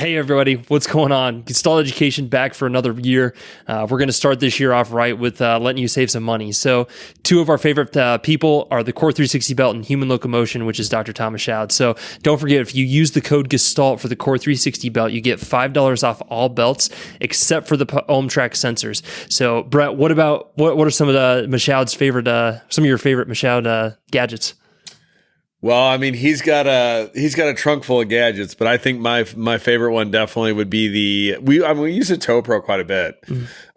Hey everybody, what's going on? Gestalt Education back for another year. We're going to start this year off right with letting you save some money. So two of our favorite people are the Core 360 belt and Human Locomotion, which is Dr. Thomas Schaud. So don't forget, if you use the code Gestalt for the Core 360 belt, you get $5 off all belts except for the Ohm Track sensors. So Brett, what are some of the Schaud's favorite, some of your favorite Schaud gadgets? Well, I mean, he's got a trunk full of gadgets, but I think my favorite one definitely would be we use the Toe Pro quite a bit.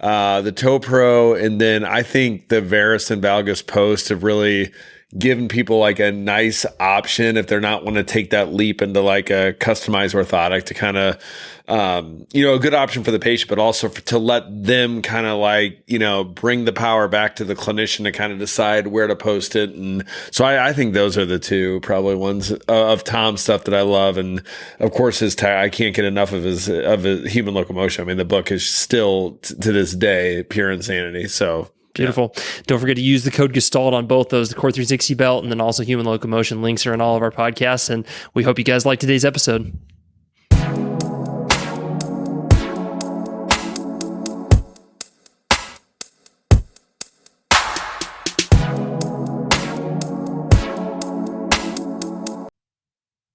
The Toe Pro, and then I think the Varus and Valgus Post have really given people like a nice option if they're not want to take that leap into like a customized orthotic to kind of a good option for the patient, but also to let them kind of like, bring the power back to the clinician to kind of decide where to post it. And so I think those are the two probably ones of Tom's stuff that I love. And of course, I can't get enough of his Human Locomotion. I mean, the book is still to this day pure insanity. So beautiful. Yeah. Don't forget to use the code Gestalt on both those, the Core 360 belt and then also Human Locomotion. Links are in all of our podcasts. And we hope you guys like today's episode.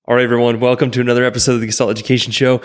All right, everyone. Welcome to another episode of the Gestalt Education Show.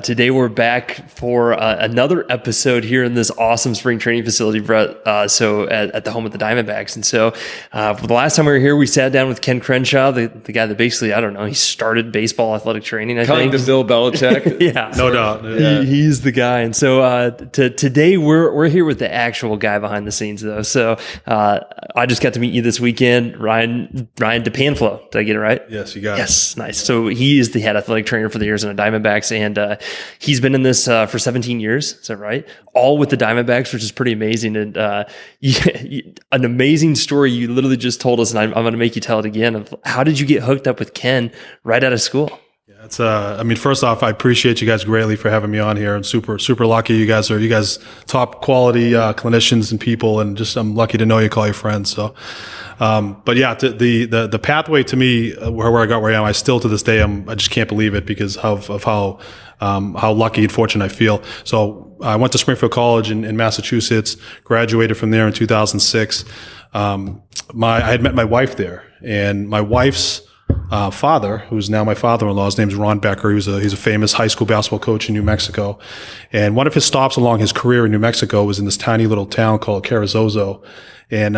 Today, we're back for another episode here in this awesome spring training facility, Brett. So at the home of the Diamondbacks. And so for the last time we were here, we sat down with Ken Crenshaw, the guy that basically, I don't know, he started baseball athletic training, I think. The Bill Belichick. Yeah. No doubt. Yeah. He's the guy. And so today, we're here with the actual guy behind the scenes, though. So I just got to meet you this weekend, Ryan DiPanfilo. Did I get it right? Yes, you got it. Yes, nice. So he is the head athletic trainer for the Arizona Diamondbacks, and he's been in this for 17 years. Is that right? All with the Diamondbacks, which is pretty amazing. And an amazing story you literally just told us, and I'm going to make you tell it again. Of how did you get hooked up with Ken right out of school? Yeah, it's first off, I appreciate you guys greatly for having me on here. I'm super lucky. You guys top quality clinicians and people, and just I'm lucky to know you, call you friends. So. But yeah, the pathway to me, where I got where I am, I still to this day, I just can't believe it because of how lucky and fortunate I feel. So I went to Springfield College in Massachusetts, graduated from there in 2006. I had met my wife there, and my wife's father, who's now my father-in-law, his name's Ron Becker. He's a famous high school basketball coach in New Mexico. And one of his stops along his career in New Mexico was in this tiny little town called Carrizozo. And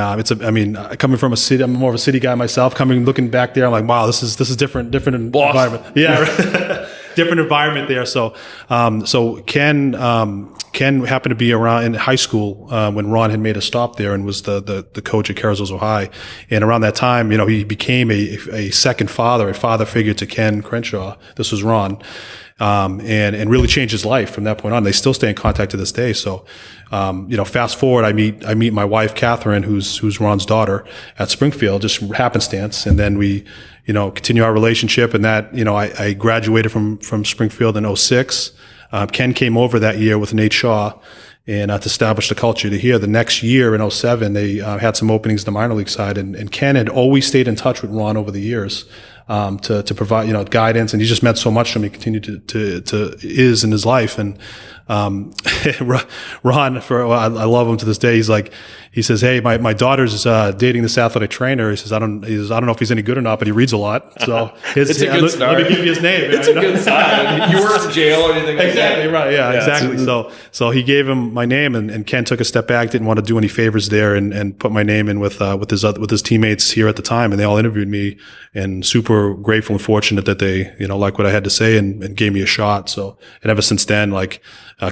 coming from a city, I'm more of a city guy myself. Looking back there, I'm like, wow, this is different environment. Yeah, different environment there. So Ken happened to be around in high school when Ron had made a stop there and was the coach at Carrizozo High. And around that time, he became a second father, a father figure to Ken Crenshaw. This was Ron. And really changed his life from that point on. They still stay in contact to this day. So, fast forward, I meet my wife, Catherine, who's Ron's daughter at Springfield, just happenstance. And then we, continue our relationship, and that, I graduated from Springfield in 2006. Ken came over that year with Nate Shaw and to establish the culture to here. The next year in 2007, they had some openings in the minor league side, and Ken had always stayed in touch with Ron over the years. To provide, guidance, and he just meant so much to me, continued to is in his life. And, Ron, I love him to this day. He says, hey, my daughter's, dating this athletic trainer. He says, I don't know if he's any good or not, but he reads a lot. So it's a good start. Let me give you his name. It's a good sign. You weren't in jail or anything like exactly that. Right. Yeah, exactly. So he gave him my name, and Ken took a step back, didn't want to do any favors there, and put my name in with his teammates here at the time. And they all interviewed me, and super grateful and fortunate that they, like what I had to say and gave me a shot. So, and ever since then,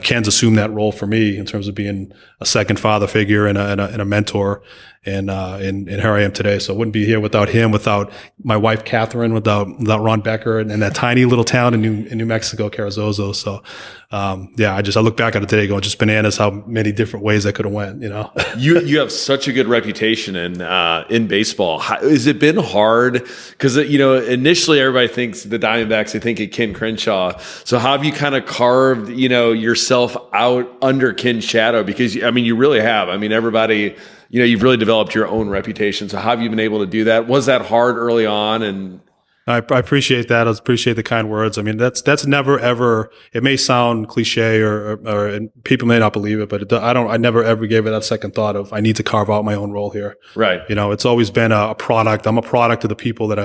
Ken's assumed that role for me in terms of being a second father figure and a mentor. And here I am today. So I wouldn't be here without him, without my wife, Catherine, without Ron Becker and that tiny little town in New Mexico, Carrizozo. So, I look back at it today going, just bananas how many different ways I could have went, You have such a good reputation in baseball. Has it been hard? Because, initially everybody thinks the Diamondbacks, they think of Ken Crenshaw. So how have you kind of carved, yourself out under Ken's shadow? Because, you really have. Everybody, you've really developed your own reputation. So how have you been able to do that? Was that hard early on? And I appreciate that. I appreciate the kind words. I mean, that's never ever. It may sound cliche, or and people may not believe it, but I never ever gave it that second thought of I need to carve out my own role here. Right. You know, it's always been a product. I'm a product of the people that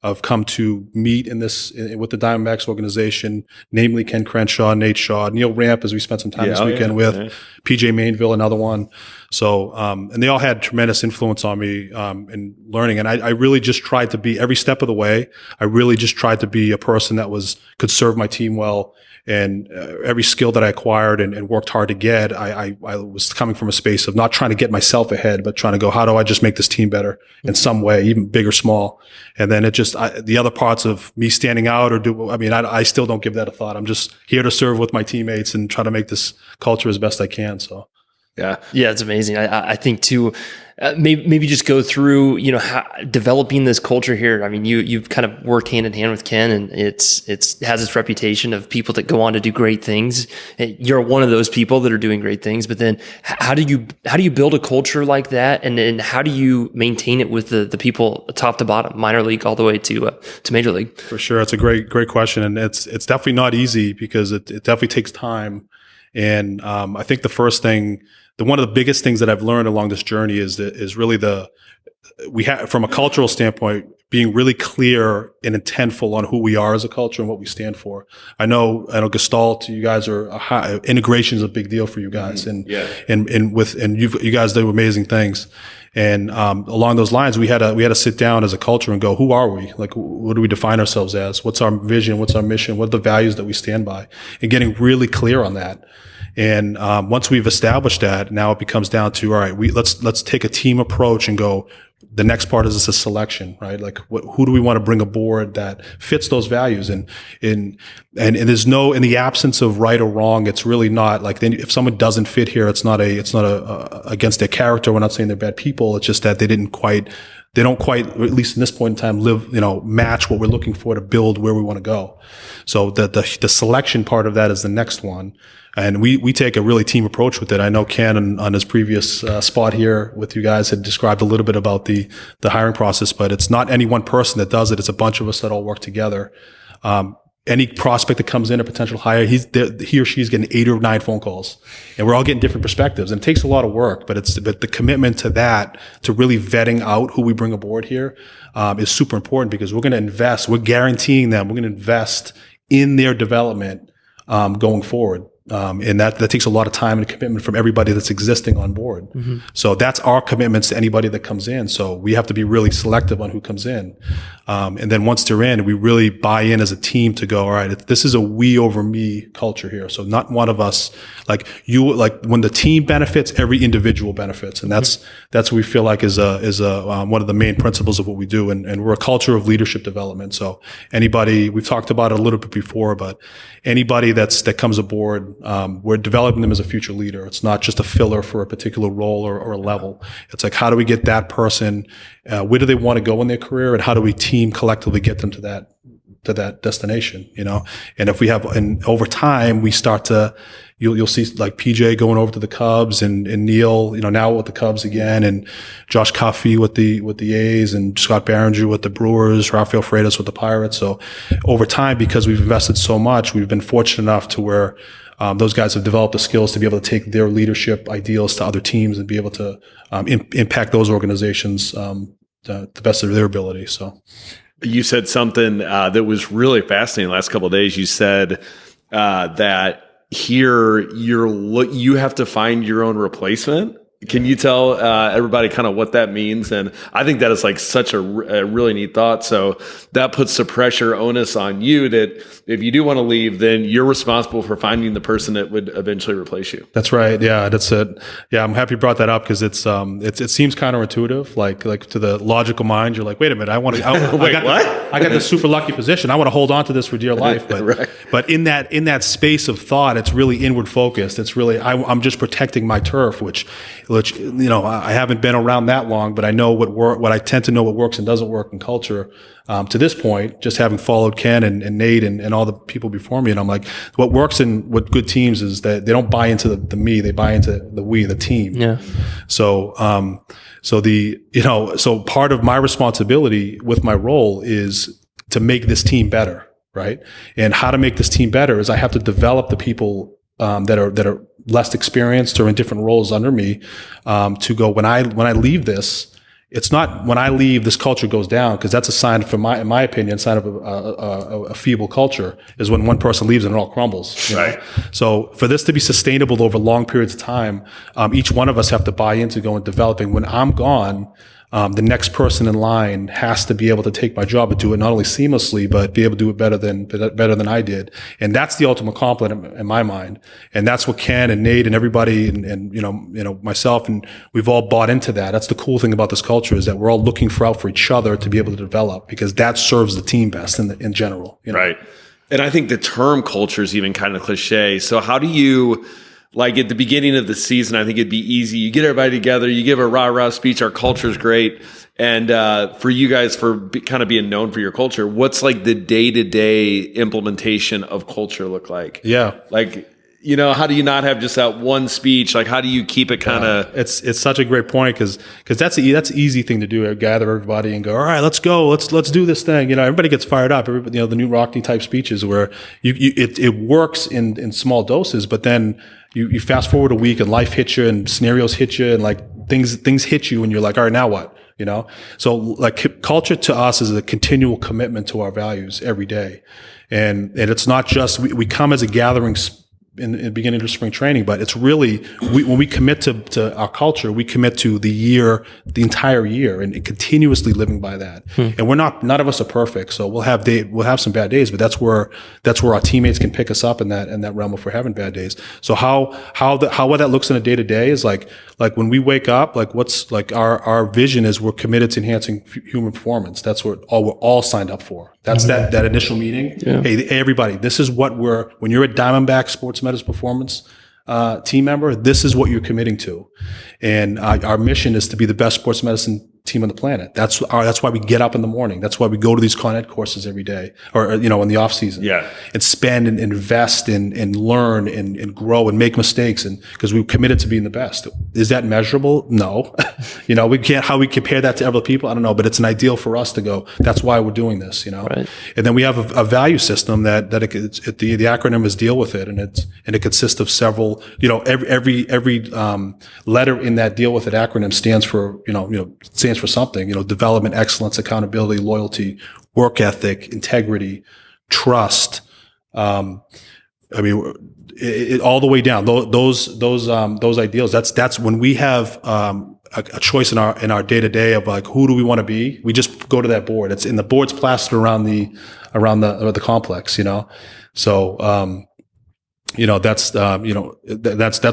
I've come to meet with the Diamondbacks organization, namely Ken Crenshaw, Nate Shaw, Neil Ramp, as we spent some time this weekend with, PJ Mainville, another one. So, and they all had tremendous influence on me in learning. And I really just tried to be, every step of the way, I really just tried to be a person that could serve my team well. And every skill that I acquired and worked hard to get, I was coming from a space of not trying to get myself ahead, but trying to go, how do I just make this team better in some way, even big or small? And then the other parts of me standing out I still don't give that a thought. I'm just here to serve with my teammates and try to make this culture as best I can. So. Yeah, it's amazing. I think too, maybe just go through, developing this culture here. I mean, you've kind of worked hand in hand with Ken, and it has its reputation of people that go on to do great things. You're one of those people that are doing great things. But then, how do you build a culture like that, and then how do you maintain it with the people top to bottom, minor league all the way to major league? For sure, it's a great question, and it's definitely not easy because it definitely takes time. And I think the first thing. One of the biggest things that I've learned along this journey is really we have, from a cultural standpoint, being really clear and intentful on who we are as a culture and what we stand for. I know Gestalt, you guys integration is a big deal for you guys, and you guys do amazing things. And along those lines, we had to sit down as a culture and go, who are we? Like, what do we define ourselves as? What's our vision? What's our mission? What are the values that we stand by? And getting really clear on that. And once we've established that, now it becomes down to, all right, let's take a team approach and go. The next part is a selection, right? Like, who do we want to bring aboard that fits those values? And there's no, in the absence of right or wrong, it's really not like, if someone doesn't fit here, it's not against their character. We're not saying they're bad people. It's just that they don't quite, at least in this point in time, match what we're looking for to build where we want to go. So the selection part of that is the next one. And we take a really team approach with it. I know Ken on his previous spot here with you guys had described a little bit about the hiring process, but it's not any one person that does it. It's a bunch of us that all work together. Any prospect that comes in, a potential hire, he or she's getting 8 or 9 phone calls, and we're all getting different perspectives. And it takes a lot of work, but the commitment to that, to really vetting out who we bring aboard here, is super important, because we're going to invest. We're guaranteeing them. We're going to invest in their development going forward. And that takes a lot of time and commitment from everybody that's existing on board. Mm-hmm. So that's our commitments to anybody that comes in. So we have to be really selective on who comes in. And then once they're in, we really buy in as a team to go, all right, this is a we over me culture here. So not one of us, when the team benefits, every individual benefits. And that's what we feel like is one of the main principles of what we do. And we're a culture of leadership development. So anybody, we've talked about it a little bit before, but anybody that comes aboard, we're developing them as a future leader. It's not just a filler for a particular role or a level. It's like, how do we get that person, where do they want to go in their career, and how do we team collectively get them to that destination, And if we have, and over time we start to, you'll see like PJ going over to the Cubs and Neil, now with the Cubs again, and Josh Coffey with the A's, and Scott Behringer with the Brewers, Rafael Freitas with the Pirates. So over time, because we've invested so much, we've been fortunate enough to where those guys have developed the skills to be able to take their leadership ideals to other teams and be able to impact those organizations to the best of their ability. So, you said something that was really fascinating the last couple of days. You said that here you have to find your own replacement. Can you tell everybody kind of what that means? And I think that is like such a really neat thought. So that puts the pressure onus on you that if you do want to leave, then you're responsible for finding the person that would eventually replace you. That's right. Yeah, that's it. Yeah, I'm happy you brought that up, because it seems counterintuitive. Like to the logical mind, you're like, wait a minute, I got this super lucky position. I want to hold on to this for dear life. But right. But in that space of thought, it's really inward focused. It's really I'm just protecting my turf, which I haven't been around that long, but I know what I tend to know what works and doesn't work in culture. To this point, just having followed Ken and Nate and all the people before me, and I'm like, what works in what good teams is that they don't buy into the me, they buy into the we, the team. Yeah. So part of my responsibility with my role is to make this team better, right? And how to make this team better is I have to develop the people that are less experienced or in different roles under me to go when I leave this. It's not when I leave, this culture goes down, because that's a sign, in my opinion, sign of a feeble culture is when one person leaves and it all crumbles. Right. So for this to be sustainable over long periods of time, each one of us have to buy into going developing. When I'm gone, the next person in line has to be able to take my job and do it not only seamlessly, but be able to do it better than I did. And that's the ultimate compliment in my mind. And that's what Ken and Nate and everybody and myself, and we've all bought into that. That's the cool thing about this culture, is that we're all looking out for each other to be able to develop, because that serves the team best in general. Right. And I think the term culture is even kind of cliche. So how do you, like at the beginning of the season, I think it'd be easy. You get everybody together, you give a rah-rah speech, our culture's great. And for you guys, kind of being known for your culture, what's like the day-to-day implementation of culture look like? Yeah. Like, how do you not have just that one speech? Like, how do you keep it kind of... It's such a great point, because that's an easy thing to do. Gather everybody and go, all right, let's go. Let's do this thing. Everybody gets fired up. Everybody, the Newt Rockney type speeches where it works in small doses, but then you fast forward a week and life hits you and scenarios hit you and like things hit you and you're like, all right, now what? So like culture to us is a continual commitment to our values every day. And it's not just, we come as a gathering in the beginning of spring training, but it's really, when we commit to our culture, we commit to the entire year, and continuously living by that. And none of us are perfect. So we'll have some bad days, but that's where our teammates can pick us up in that realm if we're having bad days. So how that looks in a day to day is like when we wake up, like what's like our vision is we're committed to enhancing human performance. That's what we're all signed up for. That's that initial meeting. Yeah. Hey, everybody, this is what when you're a Diamondbacks Sports Medicine Performance team member, this is what you're committing to. And our mission is to be the best sports medicine team on the planet. That's why we get up in the morning. That's why we go to these Con Ed courses every day, or in the off season. Yeah. And spend and invest and learn and grow and make mistakes, and because we're committed to being the best. Is that measurable? No. We can't. How we compare that to other people, I don't know. But it's an ideal for us to go, that's why we're doing this. Right. And then we have a value system that the acronym is deal with it, and it consists of several. Every letter in that deal with it acronym stands for something, development, excellence, accountability, loyalty, work ethic, integrity, trust. All the way down. Those ideals. That's when we have a choice in our day to day of like, who do we want to be? We just go to that board. It's in the board's plastered around the complex. So. That's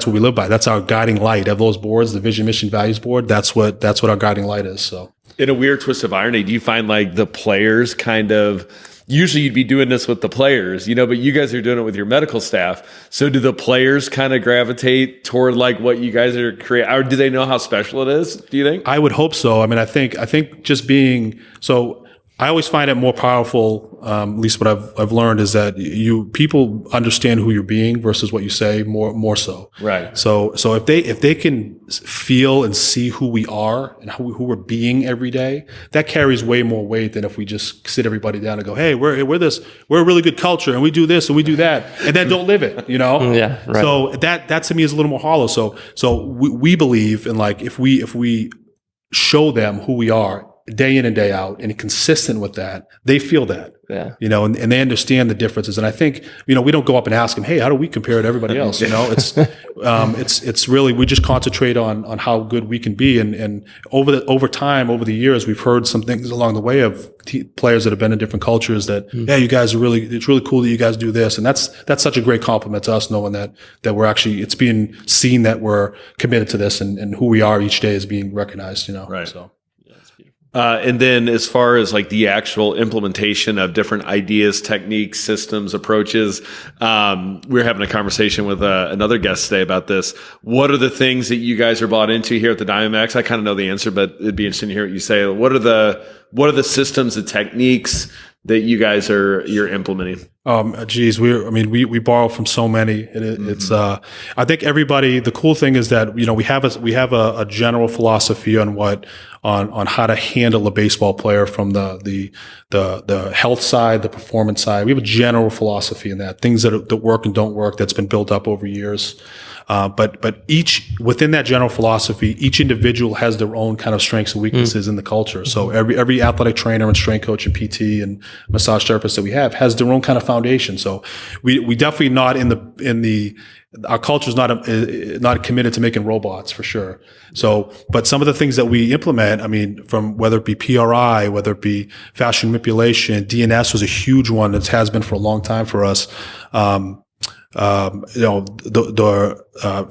what we live by. That's our guiding light of those boards, the vision, mission, values board. That's what our guiding light is. So in a weird twist of irony, do you find like the players kind of, usually you'd be doing this with the players, but you guys are doing it with your medical staff. So do the players kind of gravitate toward like what you guys are creating, or do they know how special it is? Do you think? I would hope so. I think just being so. I always find it more powerful, at least what I've learned, is that people understand who you're being versus what you say more so. Right. So if they can feel and see who we are and who we're being every day, that carries way more weight than if we just sit everybody down and go, hey, we're a really good culture and we do this and we do that, and then don't live it, Yeah. Right. So that to me is a little more hollow. So we believe in, like, if we show them who we are day in and day out and consistent with that, they feel that. Yeah. And they understand the differences. And I think, we don't go up and ask them, hey, how do we compare to everybody else? It's really, we just concentrate on how good we can be. And over the years, we've heard some things along the way of players that have been in different cultures that, yeah, you guys are it's really cool that you guys do this. And that's such a great compliment to us, knowing that we're actually, it's being seen that we're committed to this, and who we are each day is being recognized, Right. So. And then as far as like the actual implementation of different ideas, techniques, systems, approaches, we were having a conversation with another guest today about this. What are the things that you guys are bought into here at the Diamondbacks? I kind of know the answer, but it'd be interesting to hear what you say. What are the systems and techniques that you guys you're implementing? Geez, we borrow from so many. It's I think everybody. The cool thing is that we have a general philosophy on how to handle a baseball player from the health side, the performance side. We have a general philosophy in that things that work and don't work that's been built up over years. But within that general philosophy, each individual has their own kind of strengths and weaknesses in the culture. So every athletic trainer and strength coach and PT and massage therapist that we have has their own kind of foundation. So we definitely not our culture is not committed to making robots for sure. So, but some of the things that we implement, I mean, from whether it be PRI, whether it be fascia manipulation, DNS was a huge one that has been for a long time for us. The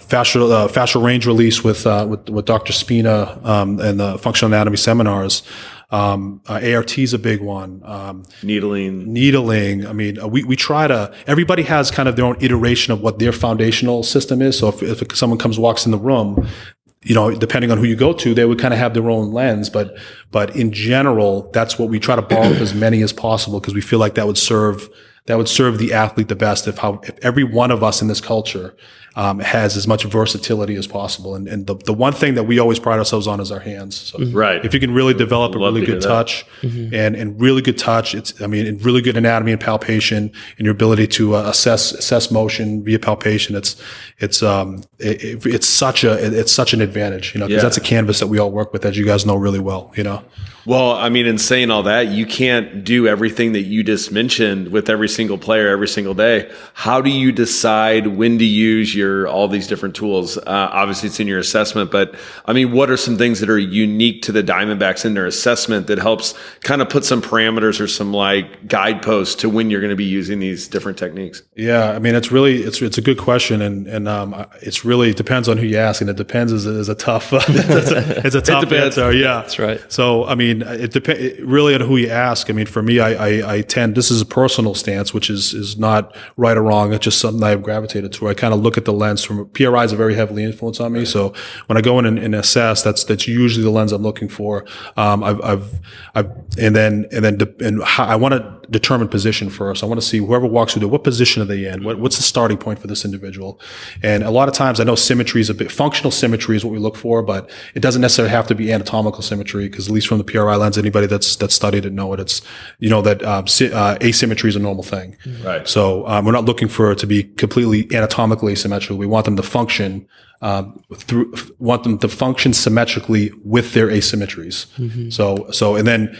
fascial range release with Dr. Spina and the functional anatomy seminars. ART is a big one. Needling. I mean, we try to. Everybody has kind of their own iteration of what their foundational system is. So if someone walks in the room, depending on who you go to, they would kind of have their own lens. But in general, that's what we try to borrow as many as possible because we feel like that would serve the athlete the best if every one of us in this culture has as much versatility as possible. And the one thing that we always pride ourselves on is our hands. So right. If you can really develop a really good touch and really good touch, and really good anatomy and palpation and your ability to assess motion via palpation, it's such an advantage, because that's a canvas that we all work with, as you guys know really well, Well, I mean, in saying all that, you can't do everything that you just mentioned with every single player every single day. How do you decide when to use all these different tools? Obviously, it's in your assessment, but I mean, what are some things that are unique to the Diamondbacks in their assessment that helps kind of put some parameters or some like guideposts to when you're going to be using these different techniques? Yeah, I mean, it's a good question, and it's really depends on who you ask, and it depends is a tough it's a tough answer. Yeah, that's right. So I mean, it depends really on who you ask. I mean, for me, I tend, this is a personal stance, which is not right or wrong. It's just something I've gravitated to. I kind of look at the lens from PRIs are very heavily influenced on me. So when I go in and assess, that's usually the lens I'm looking for. I want to determine position first. I want to see whoever walks through there, what position are they in? What's the starting point for this individual? And a lot of times I know symmetry is functional symmetry is what we look for, but it doesn't necessarily have to be anatomical symmetry, because at least from the PRI lens, anybody that's studied it know it. It's, that asymmetry is a normal thing. Right. So we're not looking for it to be completely anatomically asymmetrical. We want them to function symmetrically with their asymmetries. So and then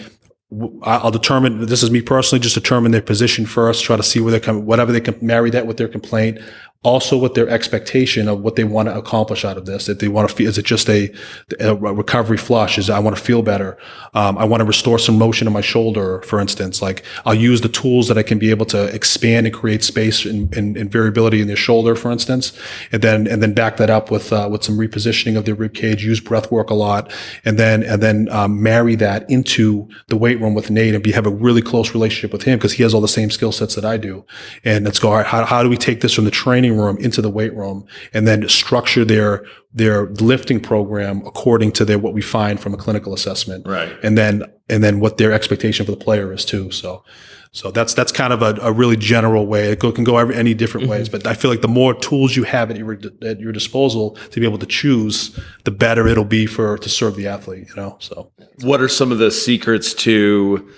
I'll determine, this is me personally, just determine their position first, try to see where they come, whatever they can marry that with their complaint, also with their expectation of what they want to accomplish out of this. If they want to feel, is it just a recovery flush? I want to feel better. I want to restore some motion in my shoulder, for instance. Like, I'll use the tools that I can be able to expand and create space and variability in their shoulder, for instance, and then back that up with some repositioning of their rib cage, use breath work a lot, and then marry that into the weight room with Nate and have a really close relationship with him, because he has all the same skill sets that I do. And let's go, all right, how do we take this from the training room into the weight room, and then structure their lifting program according to what we find from a clinical assessment, right? And then what their expectation for the player is too. So that's kind of a really general way. It can go any different ways, but I feel like the more tools you have at your disposal to be able to choose, the better it'll be to serve the athlete. So what are some of the secrets to?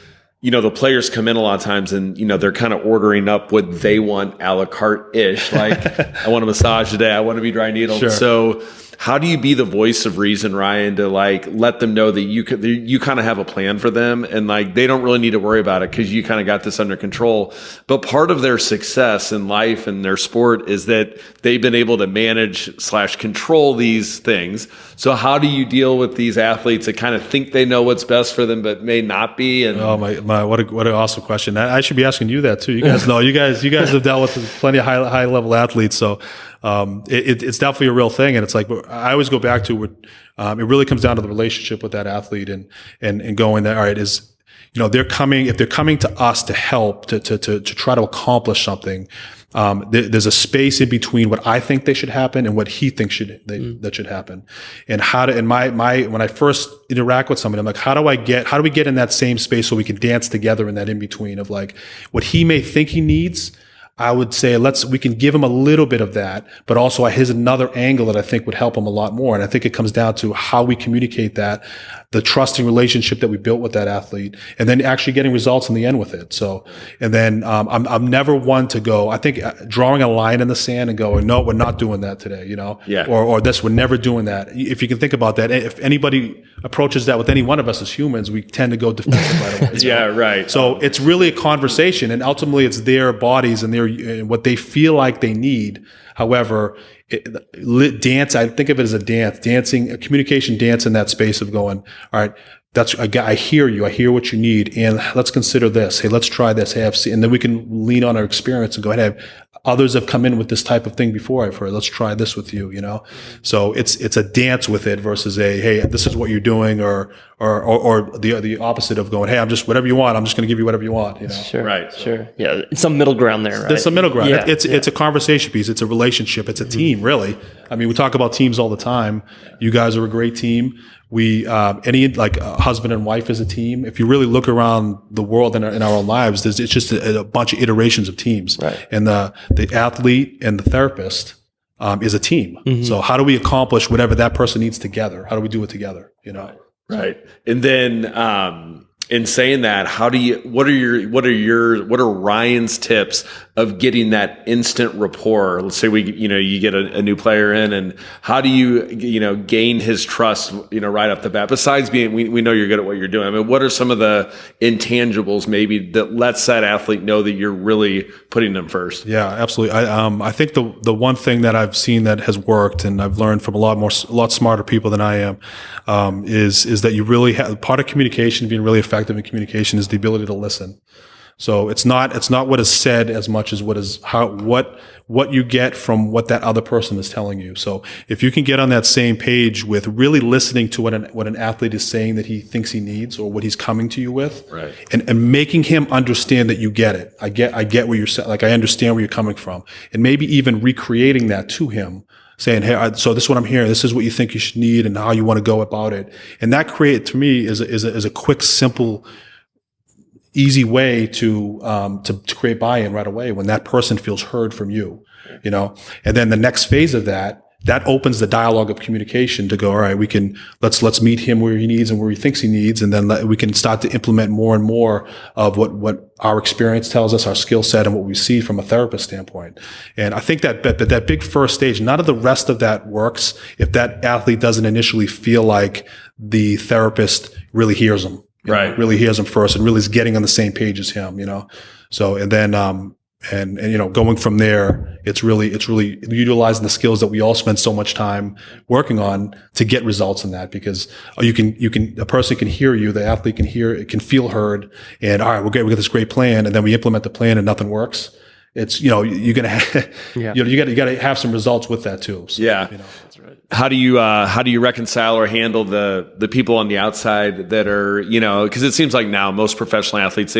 The players come in a lot of times and, they're kind of ordering up what they want a la carte-ish. Like, I want a massage today. I want to be dry needled. Sure. So how do you be the voice of reason, Ryan, to let them know that you kind of have a plan for them, and they don't really need to worry about it because you kind of got this under control. But part of their success in life and their sport is that they've been able to manage / control these things. So how do you deal with these athletes that kind of think they know what's best for them, but may not be? And what an awesome question. I should be asking you that too. You guys know, you guys have dealt with plenty of high level athletes. So, it's definitely a real thing. And it's like, I always go back to it really comes down to the relationship with that athlete and going there. All right, if they're coming to us to help, to try to accomplish something, there's a space in between what I think they should happen and what he thinks that should happen. And when I first interact with somebody, I'm like, how do we get in that same space so we can dance together in that in between of like what he may think he needs. I would say we can give him a little bit of that, but also here's another angle that I think would help him a lot more. And I think it comes down to how we communicate that, the trusting relationship that we built with that athlete, and then actually getting results in the end with it. So, and then I'm never one to go. I think drawing a line in the sand and going, no, we're not doing that today, or this, we're never doing that. If you can think about that, if anybody approaches that with any one of us as humans, we tend to go defensive right away. Yeah, right. So it's really a conversation, and ultimately it's their bodies and what they feel like they need. However, dance, I think of it as a dancing, a communication dance in that space of going, all right, I hear you. I hear what you need. And let's consider this. Hey, let's try this. Hey, and then we can lean on our experience and go ahead. Others have come in with this type of thing before. I've heard, let's try this with you, So it's a dance with it versus hey, this is what you're doing, or the opposite of going, hey, I'm just whatever you want. I'm just going to give you whatever you want, Sure. Right. Sure. Yeah. Some middle ground there, right? There's some middle ground. Yeah. It's a conversation piece. It's a relationship. It's a team, really. I mean, we talk about teams all the time. You guys are a great team. We, husband and wife is a team. If you really look around the world in our own lives, it's just a bunch of iterations of teams. Right. And the athlete and the therapist, is a team. Mm-hmm. So how do we accomplish whatever that person needs together? How do we do it together? Right. And then, in saying that, what are Ryan's tips of getting that instant rapport? Let's say you get a new player in, and how do you gain his trust, right off the bat? Besides being, we know you're good at what you're doing. I mean, what are some of the intangibles maybe that lets that athlete know that you're really putting them first? Yeah, absolutely. I think the one thing that I've seen that has worked, and I've learned from a lot smarter people than I am, is that you really have part of communication, being really effective in communication, is the ability to listen. So it's not what is said as much as what you get from what that other person is telling you. So if you can get on that same page with really listening to what an athlete is saying that he thinks he needs, or what he's coming to you with, right, and making him understand that you get it. I get what you're saying. Like, I understand where you're coming from, and maybe even recreating that to him, saying, hey, so this is what I'm hearing. This is what you think you should need, and how you want to go about it. And that to me is a quick, simple, easy way to create buy-in right away when that person feels heard from you, And then the next phase of that opens the dialogue of communication to go, all right, let's meet him where he needs and where he thinks he needs, and then we can start to implement more and more of what our experience tells us, our skill set, and what we see from a therapist standpoint. And I think that big first stage, none of the rest of that works if that athlete doesn't initially feel like the therapist really hears them. Right. Really hears him first and really is getting on the same page as him, So, and then, and going from there, it's really utilizing the skills that we all spend so much time working on to get results in that, because a person can hear you, the athlete can feel heard, and all right, we got this great plan, and then we implement the plan and nothing works. It's, you're going to, you got to have some results with that too. So, yeah. That's right. How do you reconcile or handle the people on the outside that are, because it seems like now most professional athletes,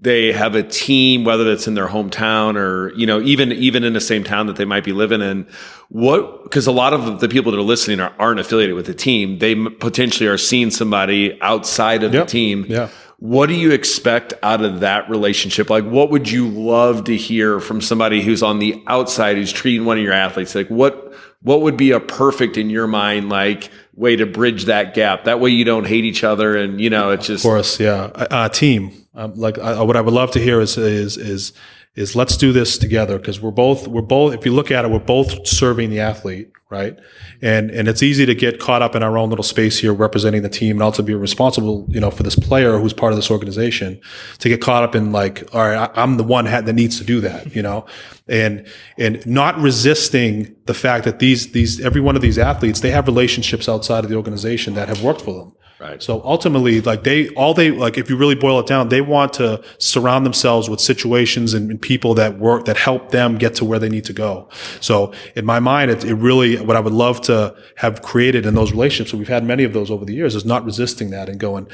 they have a team, whether it's in their hometown or, even in the same town that they might be living in. Because a lot of the people that are listening aren't affiliated with the team. They potentially are seeing somebody outside of the team. Yeah. What do you expect out of that relationship? Like, what would you love to hear from somebody who's on the outside, who's treating one of your athletes? Like, what would be a perfect, in your mind, like, way to bridge that gap? That way you don't hate each other, and, it's just... Of course, yeah. Team. What I would love to hear is let's do this together, because we're both, if you look at it, we're both serving the athlete, right? And it's easy to get caught up in our own little space here representing the team, and also be responsible, for this player who's part of this organization, to get caught up in like, all right, I'm the one that needs to do that, and not resisting the fact that every one of these athletes, they have relationships outside of the organization that have worked for them. Right. So ultimately, like if you really boil it down, they want to surround themselves with situations and people that help them get to where they need to go. So in my mind, it really, what I would love to have created in those relationships, and we've had many of those over the years, is not resisting that and going,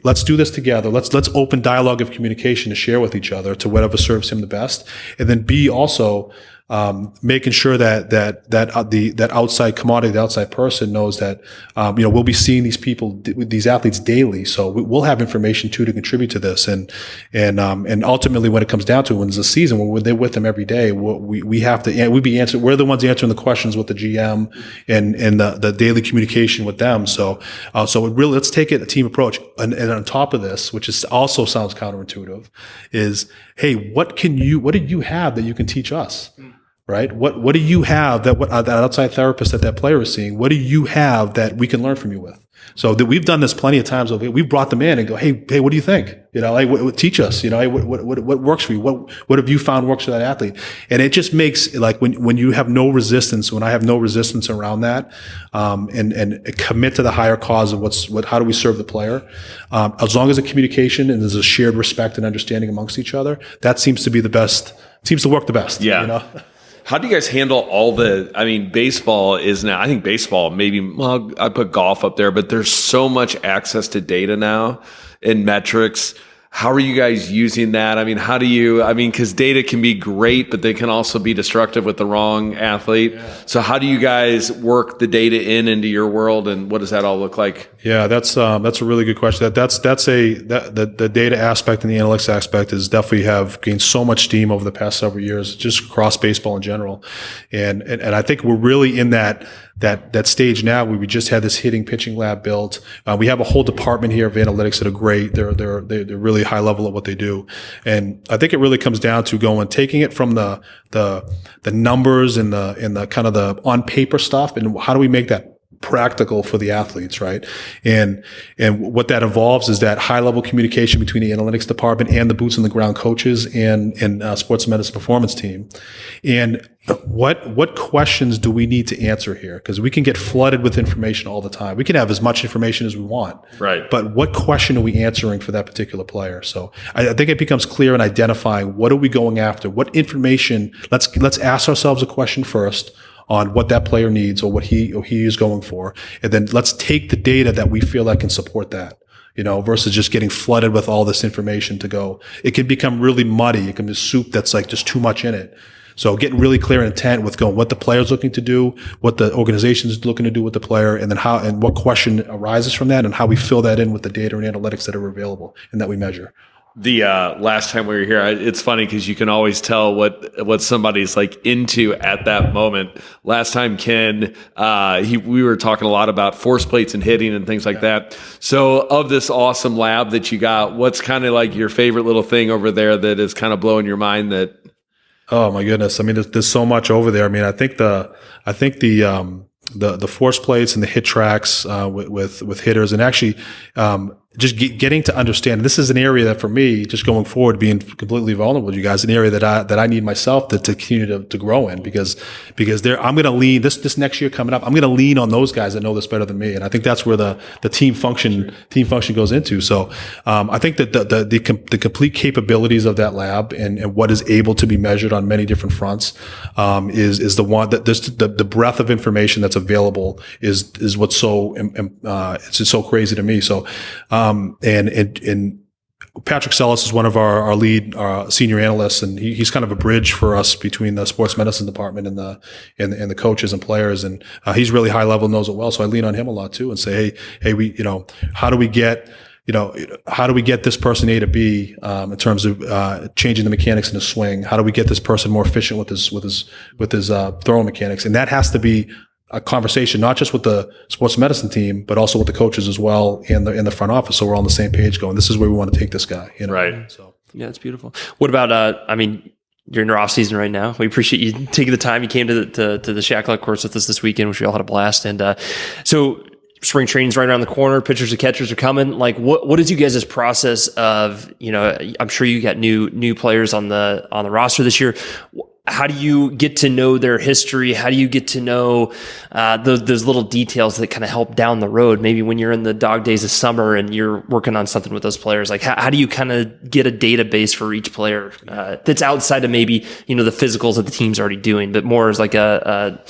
let's do this together. Let's open dialogue of communication to share with each other to whatever serves him the best. And then B, also, making sure that outside commodity, the outside person knows that, we'll be seeing these athletes daily. So we'll have information too to contribute to this. And ultimately when it comes down to it, when there's a season where they're with them every day, we're the ones answering the questions with the GM and the daily communication with them. So let's take it a team approach. And on top of this, which is also sounds counterintuitive, is, hey, what do you have that you can teach us? Right? What do you have that outside therapist that player is seeing? What do you have that we can learn from you with? So that we've done this plenty of times. We've brought them in and go, hey, what do you think? Teach us. What works for you? What have you found works for that athlete? And it just makes, like, when you have no resistance, when I have no resistance around that, and commit to the higher cause of how do we serve the player? As long as the communication and there's a shared respect and understanding amongst each other, that seems to be the best. Seems to work the best. Yeah. How do you guys handle baseball is now, I think baseball, I put golf up there, but there's so much access to data now and metrics. How are you guys using that? Because data can be great, but they can also be destructive with the wrong athlete. Yeah. So how do you guys work the data into your world, and what does that all look like? Yeah, that's a really good question. The data aspect and the analytics aspect is definitely have gained so much steam over the past several years, just across baseball in general. And I think we're really in that stage now where we just had this hitting pitching lab built. We have a whole department here of analytics that are great. They're really high level at what they do. And I think it really comes down to taking it from the numbers and the kind of the on paper stuff, and how do we make that practical for the athletes, right? And what that involves is that high level communication between the analytics department and the boots on the ground coaches and sports medicine performance team. And what questions do we need to answer here? Because we can get flooded with information all the time. We can have as much information as we want, right? But what question are we answering for that particular player? So I think it becomes clear in identifying what are we going after, what information. Let's ask ourselves a question first on what that player needs or what he is going for. And then let's take the data that we feel like can support that, versus just getting flooded with all this information to go. It can become really muddy. It can be soup that's like just too much in it. So getting really clear intent with going what the player's looking to do, what the organization is looking to do with the player, and then how and what question arises from that, and how we fill that in with the data and analytics that are available and that we measure. The last time we were here, it's funny because you can always tell what somebody's like into at that moment. Last time, Ken, we were talking a lot about force plates and hitting and things like that. So of this awesome lab that you got, what's kind of like your favorite little thing over there that is kind of blowing your mind? That Oh my goodness! There's so much over there. I think the force plates and the hit tracks with hitters, and actually just getting to understand. This is an area that for me, just going forward, being completely vulnerable with you guys, an area that I need myself to continue to grow in, because I'm going to lean this next year coming up. I'm going to lean on those guys that know this better than me, and I think that's where the team function goes into. So I think that the complete capabilities of that lab and what is able to be measured on many different fronts is the one that the breadth of information that's available is what's so it's so crazy to me. So and Patrick Sellis is one of our lead senior analysts, and he's kind of a bridge for us between the sports medicine department and the coaches and players, and he's really high level, knows it well. So I lean on him a lot too, and say, hey, we how do we get this person A to B in terms of changing the mechanics in his swing? How do we get this person more efficient with his throwing mechanics? And that has to be a conversation, not just with the sports medicine team, but also with the coaches as well and in the front office. So we're on the same page going, this is where we want to take this guy. Right. So yeah, it's beautiful. What about, you're in your off season right now. We appreciate you taking the time. You came to the Shacklet course with us this weekend, which we all had a blast. And so spring training's right around the corner. Pitchers and catchers are coming. Like, what is you guys' process of, I'm sure you got new players on the roster this year. how do you get to know their history? How do you get to know those little details that kind of help down the road? Maybe when you're in the dog days of summer and you're working on something with those players, like how do you kind of get a database for each player that's outside of maybe, the physicals that the team's already doing, but more as like a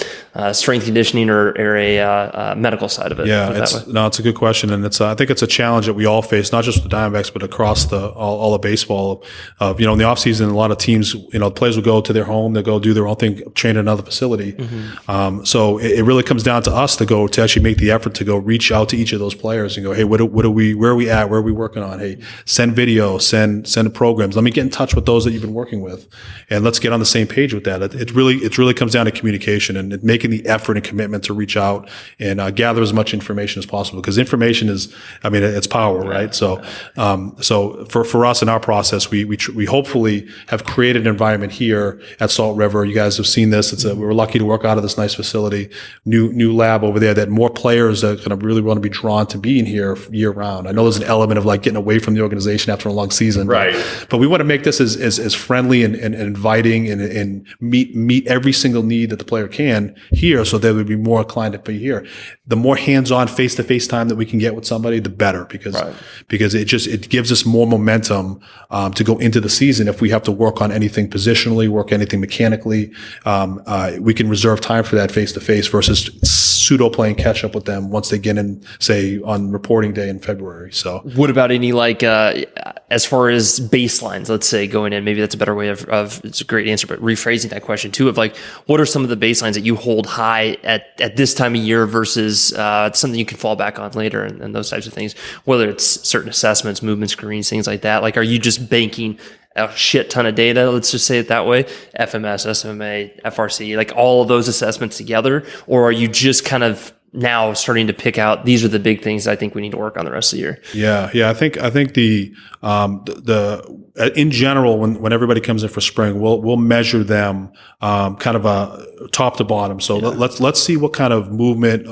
strength conditioning or a medical side of it? Yeah, it's a good question, and I think it's a challenge that we all face, not just with the Diamondbacks, but across all of baseball. In the offseason, a lot of teams, the players will go to their home, they'll go do their own thing, train at another facility. So it really comes down to us to actually make the effort to go reach out to each of those players and go, hey, where are we at? Where are we working on? Hey, send video, send programs. Let me get in touch with those that you've been working with, and let's get on the same page with that. It really comes down to communication and making the effort and commitment to reach out and gather as much information as possible, because information is, it's power, right? So for us in our process, we hopefully have created an environment here at Salt River. You guys have seen this. We were lucky to work out of this nice facility, new lab over there, that more players are going to really want to be drawn to being here year round. I know there's an element of like getting away from the organization after a long season, right? But we want to make this as friendly and inviting and meet every single need that the player can here, so they would be more inclined to be here. The more hands-on, face-to-face time that we can get with somebody, the better, because it gives us more momentum to go into the season. If we have to work on anything positionally, work anything mechanically, we can reserve time for that face-to-face versus pseudo playing catch up with them once they get in, say, on reporting day in February. So, what about any as far as baselines? Let's say going in, maybe that's a better way of it's a great answer, but rephrasing that question too, of what are some of the baselines that you hold high at this time of year versus something you can fall back on later, and those types of things, whether it's certain assessments, movement screens, things like that. Are you just banking a shit ton of data, let's just say it that way, FMS, SMA, FRC, all of those assessments together, or are you just kind of now starting to pick out, these are the big things I think we need to work on the rest of the year? Yeah. I think the in general, when everybody comes in for spring, we'll measure them kind of top to bottom. So let's see what kind of movement,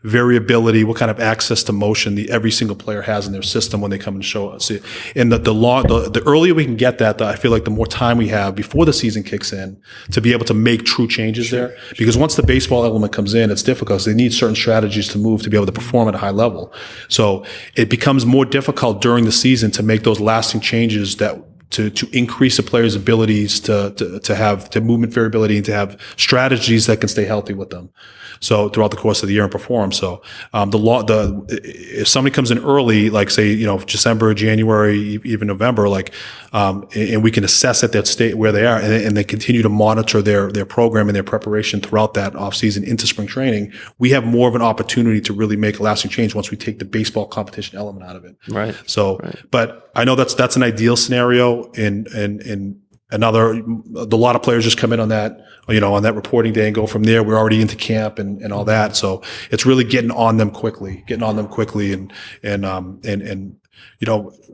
variability, what kind of access to motion every single player has in their system when they come and show us. And the earlier we can get that, I feel like the more time we have before the season kicks in to be able to make true changes there. Because once the baseball element comes in, it's difficult. So they need certain strategies to move to be able to perform at a high level. So it becomes more difficult during the season to make those lasting changes to increase a player's abilities to have movement variability and to have strategies that can stay healthy with them. So throughout the course of the year and perform. So if somebody comes in early, like say December, January, even November, and we can assess at that state where they are, and they continue to monitor their program and their preparation throughout that off season into spring training, we have more of an opportunity to really make a lasting change once we take the baseball competition element out of it. Right. So, but I know that's an ideal scenario. In a lot of players just come in on that, on that reporting day and go from there. We're already into camp and all that. So it's really getting on them quickly and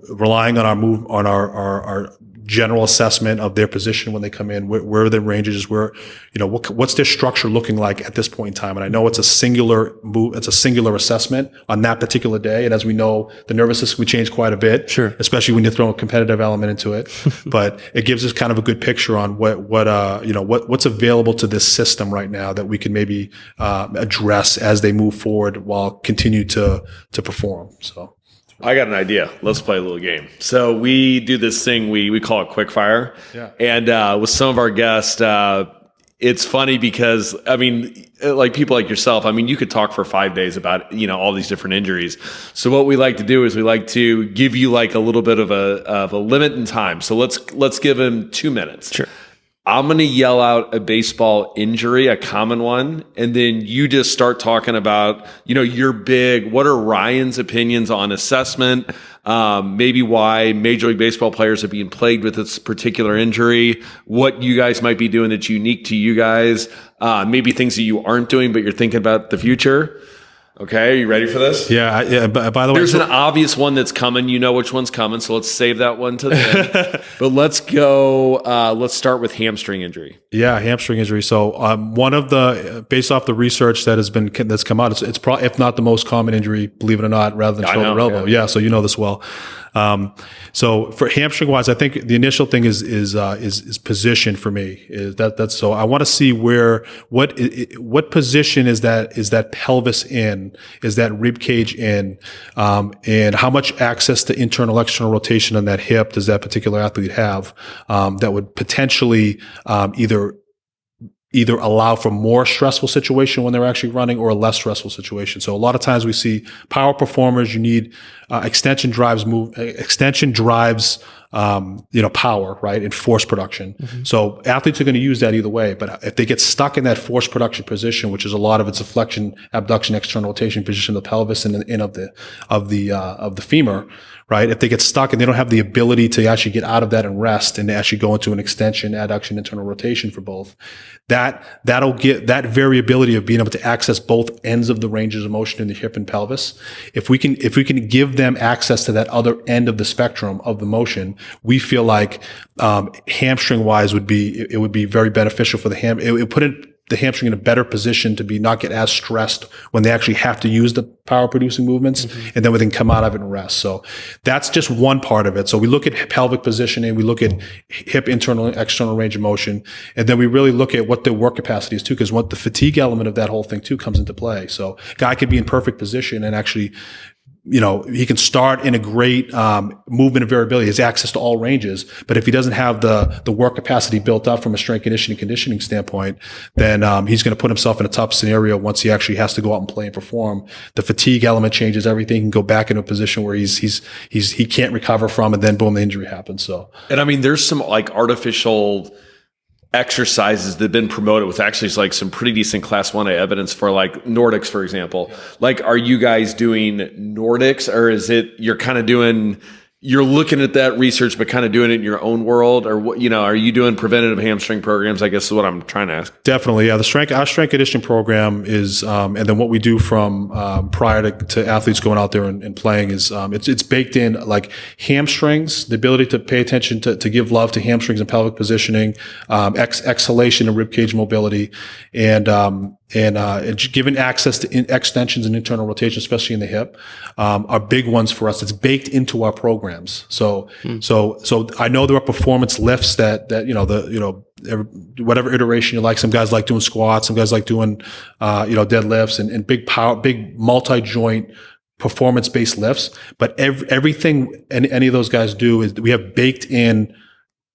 relying on our general assessment of their position when they come in, where are their ranges, what's their structure looking like at this point in time. And I know it's a singular assessment on that particular day. And as we know, the nervous system can change quite a bit, sure, especially when you throw a competitive element into it. But it gives us kind of a good picture on what's available to this system right now that we can maybe address as they move forward while continue to perform. So. I got an idea. Let's play a little game. So we do this thing we call it quick fire. Yeah. And with some of our guests, it's funny because like people like yourself, you could talk for 5 days about all these different injuries. So what we like to do is we like to give you a little bit of a limit in time. So let's give him 2 minutes. Sure. I'm going to yell out a baseball injury, a common one, and then you just start talking about, your what are Ryan's opinions on assessment, maybe why Major League Baseball players are being plagued with this particular injury, what you guys might be doing that's unique to you guys, maybe things that you aren't doing but you're thinking about the future. Okay, are you ready for this? Yeah. By the way, there's an obvious one that's coming. You know which one's coming, so let's save that one to the end. But let's go. Let's start with hamstring injury. Yeah, hamstring injury. So one of based off the research that's come out, it's probably, if not the most common injury, believe it or not, rather than shoulder elbow. Yeah, so you know this well. So for hamstring wise, I think the initial thing is position for me. That's so I want to see what position is that pelvis in, is that rib cage in, and how much access to internal external rotation on that hip does that particular athlete have, that would potentially either allow for more stressful situation when they're actually running or a less stressful situation. So a lot of times we see power performers, you need extension drives, power, right, and force production. Mm-hmm. So athletes are going to use that either way. But if they get stuck in that force production position, which is a lot of it's a flexion, abduction, external rotation position of the pelvis and of the femur, right? If they get stuck and they don't have the ability to actually get out of that and rest and actually go into an extension, adduction, internal rotation for both, that'll get that variability of being able to access both ends of the ranges of motion in the hip and pelvis. If we can give them access to that other end of the spectrum of the motion, we feel like hamstring wise would be very beneficial for the it would put the hamstring in a better position to not get as stressed when they actually have to use the power producing movements, and then we can come out of it and rest. So that's just one part of it. So we look at pelvic positioning, we look at hip internal and external range of motion, and then we really look at what the work capacity is too, because what the fatigue element of that whole thing too comes into play. So guy could be in perfect position and actually, he can start in a great movement and variability. He has access to all ranges. But if he doesn't have the work capacity built up from a strength conditioning standpoint, then he's going to put himself in a tough scenario once he actually has to go out and play and perform. The fatigue element changes everything. He can go back into a position where he can't recover from, and then boom, the injury happens. So, and I mean, there's some like artificial exercises that have been promoted with actually like some pretty decent class 1A evidence for like Nordics, for example. Yeah. Like, are you guys doing Nordics, or is it you're looking at that research but kind of doing it in your own world, or what, are you doing preventative hamstring programs, I guess is what I'm trying to ask. Definitely. Yeah. Our strength conditioning program is, and then what we do from prior to athletes going out there and playing is, it's baked in like hamstrings, the ability to pay attention to give love to hamstrings and pelvic positioning, exhalation and ribcage mobility, and given access to extensions and internal rotation, especially in the hip, are big ones for us. It's baked into our programs. So I know there are performance lifts that whatever iteration you like. Some guys like doing squats. Some guys like doing, deadlifts and big multi-joint performance-based lifts. But everything any of those guys do is we have baked in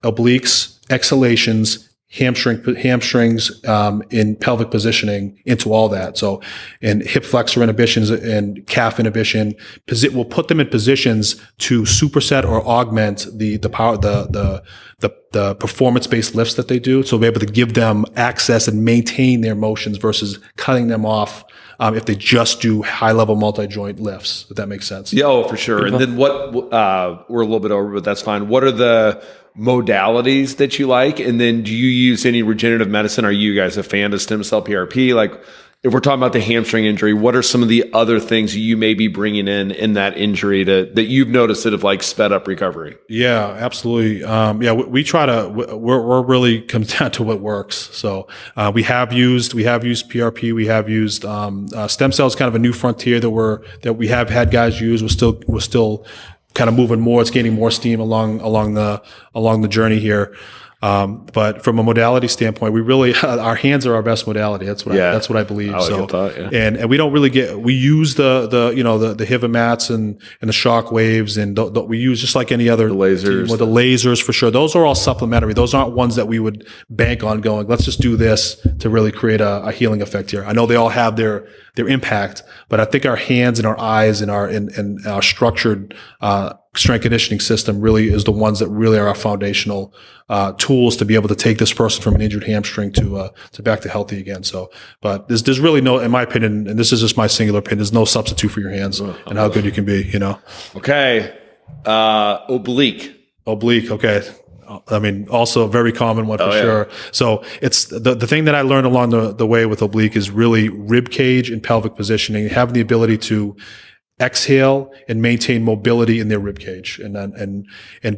obliques, exhalations, hamstrings in pelvic positioning into all that. So, and hip flexor inhibitions and calf inhibition, we'll put them in positions to superset or augment the power, the performance-based lifts that they do. So we'll be able to give them access and maintain their motions versus cutting them off if they just do high-level multi-joint lifts, if that makes sense. Yeah, oh, for sure. And then what, we're a little bit over, but that's fine. What are the modalities that you like? And then do you use any regenerative medicine? Are you guys a fan of stem cell PRP? Like, if we're talking about the hamstring injury, what are some of the other things you may be bringing in that injury that you've noticed that have like sped up recovery? Yeah, absolutely. We try to, we're really comes down to what works. So, we have used PRP. We have used, stem cells, kind of a new frontier that we have had guys use. We're still kind of moving more. It's gaining more steam along the journey here. But from a modality standpoint, we really, our hands are our best modality. That's what I believe. And we don't really we use the HIVA mats and the shock waves, and we use just like any other the lasers. The lasers for sure. Those are all supplementary. Those aren't ones that we would bank on going, let's just do this to really create a healing effect here. I know they all have their impact, but I think our hands and our eyes and our structured, strength conditioning system really is the ones that really are our foundational tools to be able to take this person from an injured hamstring to back to healthy again. So, but there's really no, in my opinion, and this is just my singular opinion, there's no substitute for your hands and how good you can be. Okay, oblique. Okay. I mean, also a very common one for sure. So it's the thing that I learned along the way with oblique is really rib cage and pelvic positioning, having the ability to exhale and maintain mobility in their rib cage, and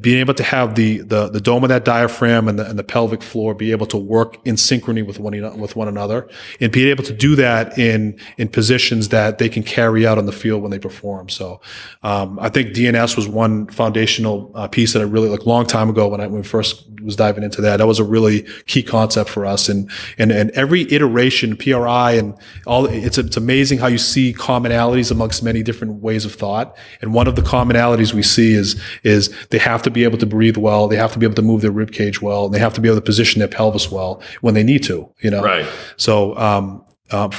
being able to have the dome of that diaphragm and the pelvic floor be able to work in synchrony with one another, and being able to do that in positions that they can carry out on the field when they perform. So I think DNS was one foundational piece that I really, like, long time ago when I first was diving into that was a really key concept for us, and every iteration, PRI and all, it's amazing how you see commonalities amongst many different ways of thought. And one of the commonalities we see is they have to be able to breathe well, they have to be able to move their rib cage well, and they have to be able to position their pelvis well when they need to, Right. So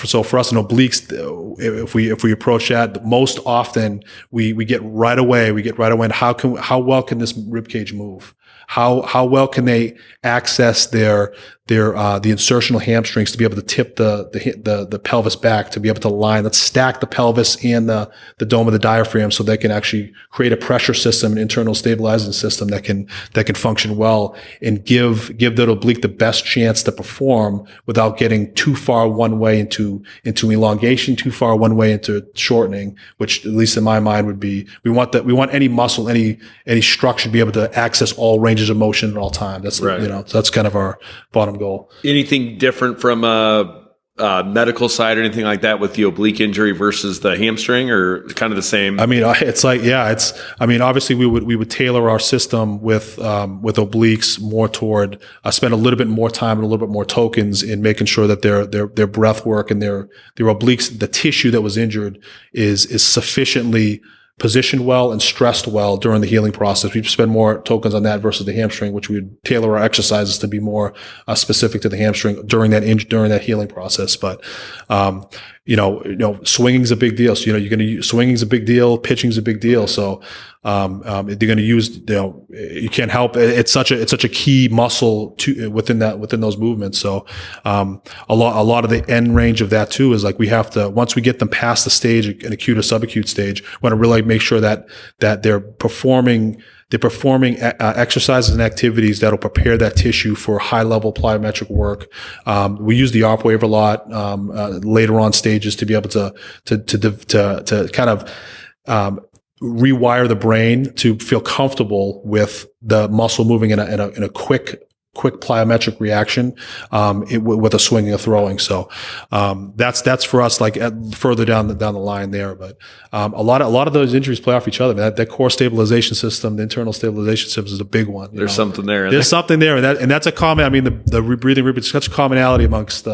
so for us in obliques, if we approach that, most often we get right away and how well can this rib cage move? How well can they access the insertional hamstrings to be able to tip the pelvis back, to be able to let's stack the pelvis and the dome of the diaphragm so they can actually create a pressure system, an internal stabilizing system that can function well and give that oblique the best chance to perform without getting too far one way into elongation, too far one way into shortening, which at least in my mind would be, we want any muscle, any structure to be able to access all ranges of motion at all times. That's right. So that's kind of our bottom goal. Anything different from a medical side or anything like that with the oblique injury versus the hamstring, or kind of the same? I mean, it's like, obviously we would tailor our system with obliques more toward spend a little bit more time and a little bit more tokens in making sure that their breath work and their obliques, the tissue that was injured is sufficiently positioned well and stressed well during the healing process. We spend more tokens on that versus the hamstring, which we would tailor our exercises to be more specific to the hamstring during that healing process. But swinging's a big deal. So you're going to use swinging's a big deal, pitching's a big deal. So they're going to use, you can't help it. It's such a key muscle within those movements. So a lot of the end range of that too is like, we have to, once we get them past the stage, an acute or subacute stage, we want to really make sure that they're performing exercises and activities that'll prepare that tissue for high level plyometric work. We use the ARP wave a lot later on stages to be able to kind of rewire the brain to feel comfortable with the muscle moving in a quick plyometric reaction with a swinging or throwing. So that's for us, like further down the line there. But a lot of those injuries play off each other. That core stabilization system, the internal stabilization system, is a big one. There's something there. There's something there, and that's a common. I mean, the breathing is such a commonality amongst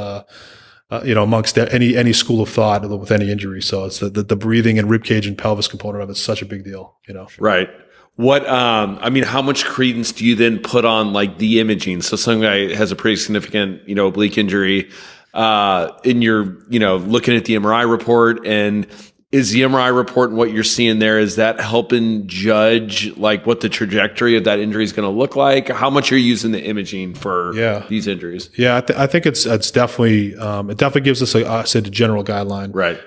amongst any school of thought with any injury. So it's the breathing and ribcage and pelvis component of it's such a big deal. Right. What, how much credence do you then put on like the imaging? So some guy has a pretty significant, oblique injury, and you're, looking at the MRI report, and is the MRI report and what you're seeing there, is that helping judge like what the trajectory of that injury is going to look like? How much are you using the imaging for these injuries? Yeah, I think it's definitely it definitely gives us a general guideline, right?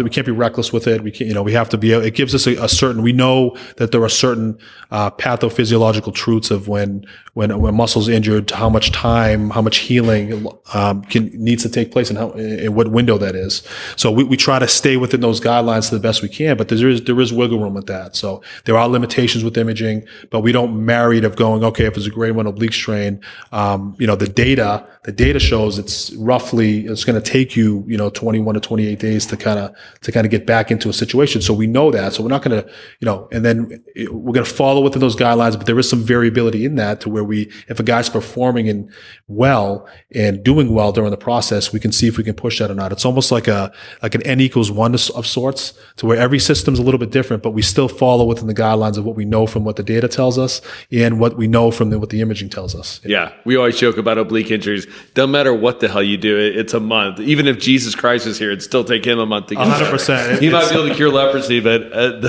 We can't be reckless with it. We have to be. It gives us a certain. We know that there are certain pathophysiological truths of when muscle's injured, how much time, how much healing needs to take place, and what window that is. So we try to stay within those guidelines to the best we can, but there is wiggle room with that. So there are limitations with imaging, but we don't marry it of going, okay, if it's a grade 1 oblique strain, the data shows it's going to take you, 21 to 28 days to kind of get back into a situation. So we know that. So we're not going to, and then we're going to follow within those guidelines, but there is some variability in that to where if a guy's performing well and doing well during the process, we can see if we can push that or not. It's almost like an N=1 of sorts, to where every system's a little bit different, but we still follow within the guidelines of what we know from what the data tells us and what we know from what the imaging tells us. Yeah. We always joke about oblique injuries. Doesn't matter what the hell you do, it's a month. Even if Jesus Christ is here, it'd still take him a month to get 100%. He might be able to cure leprosy, but an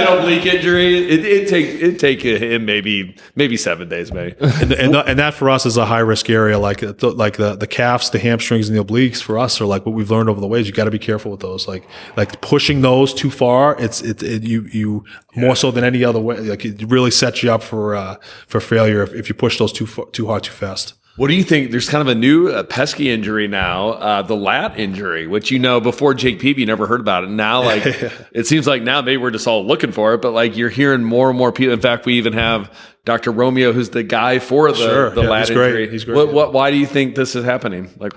oblique injury, it'd take him maybe 7 days, maybe. And that for us is a high risk area. Like the calves, the hamstrings, and the obliques for us are like what we've learned over the ways. You got to be careful with those. Like pushing those too far, you more so than any other way. Like it really sets you up for failure if you push those too hard, too fast. What do you think? There's kind of a new pesky injury now, the lat injury, which, before Jake Peavy, you never heard about it. Now, like, it seems like now maybe we're just all looking for it, but like you're hearing more and more people. In fact, we even have Dr. Romeo, who's the guy for the lat injury. He's great. Why do you think this is happening? Like,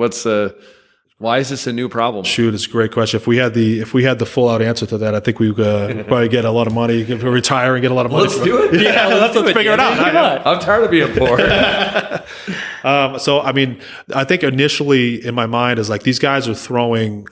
why is this a new problem? Shoot, it's a great question. If we had the full out answer to that, I think we could probably get a lot of money, retire and get a lot of money. Let's do it. Yeah, let's figure it out. I'm tired of being poor. So, I mean, I think initially in my mind is like these guys are throwing.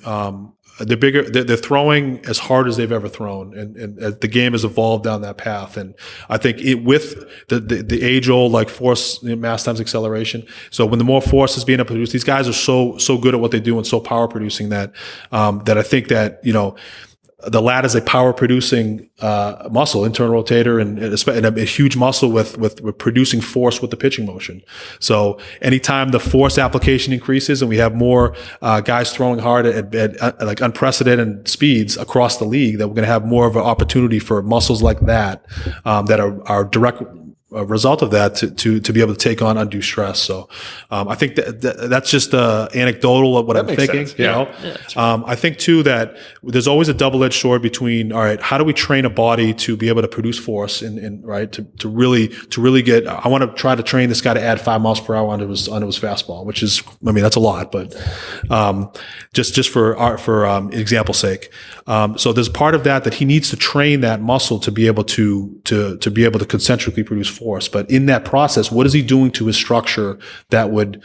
They're throwing as hard as they've ever thrown, and the game has evolved down that path. And I think with the age old like force, mass times acceleration. So when the more force is being produced, these guys are so good at what they do and so power producing that I think that the lat is a power producing muscle, internal rotator, and a huge muscle with producing force with the pitching motion. So anytime the force application increases and we have more guys throwing hard at like unprecedented speeds across the league, that we're going to have more of an opportunity for muscles like that that are direct a result of that to be able to take on undue stress. So I think that's just anecdotal of what I'm thinking. Sense. Yeah. I think too that there's always a double-edged sword between, all right, how do we train a body to be able to produce force and right to really get. I want to try to train this guy to add 5 miles per hour onto his fastball, which is, I mean, that's a lot, but just for example's sake. So there's part of that he needs to train that muscle to be able to be able to concentrically produce force. But in that process, what is he doing to his structure that would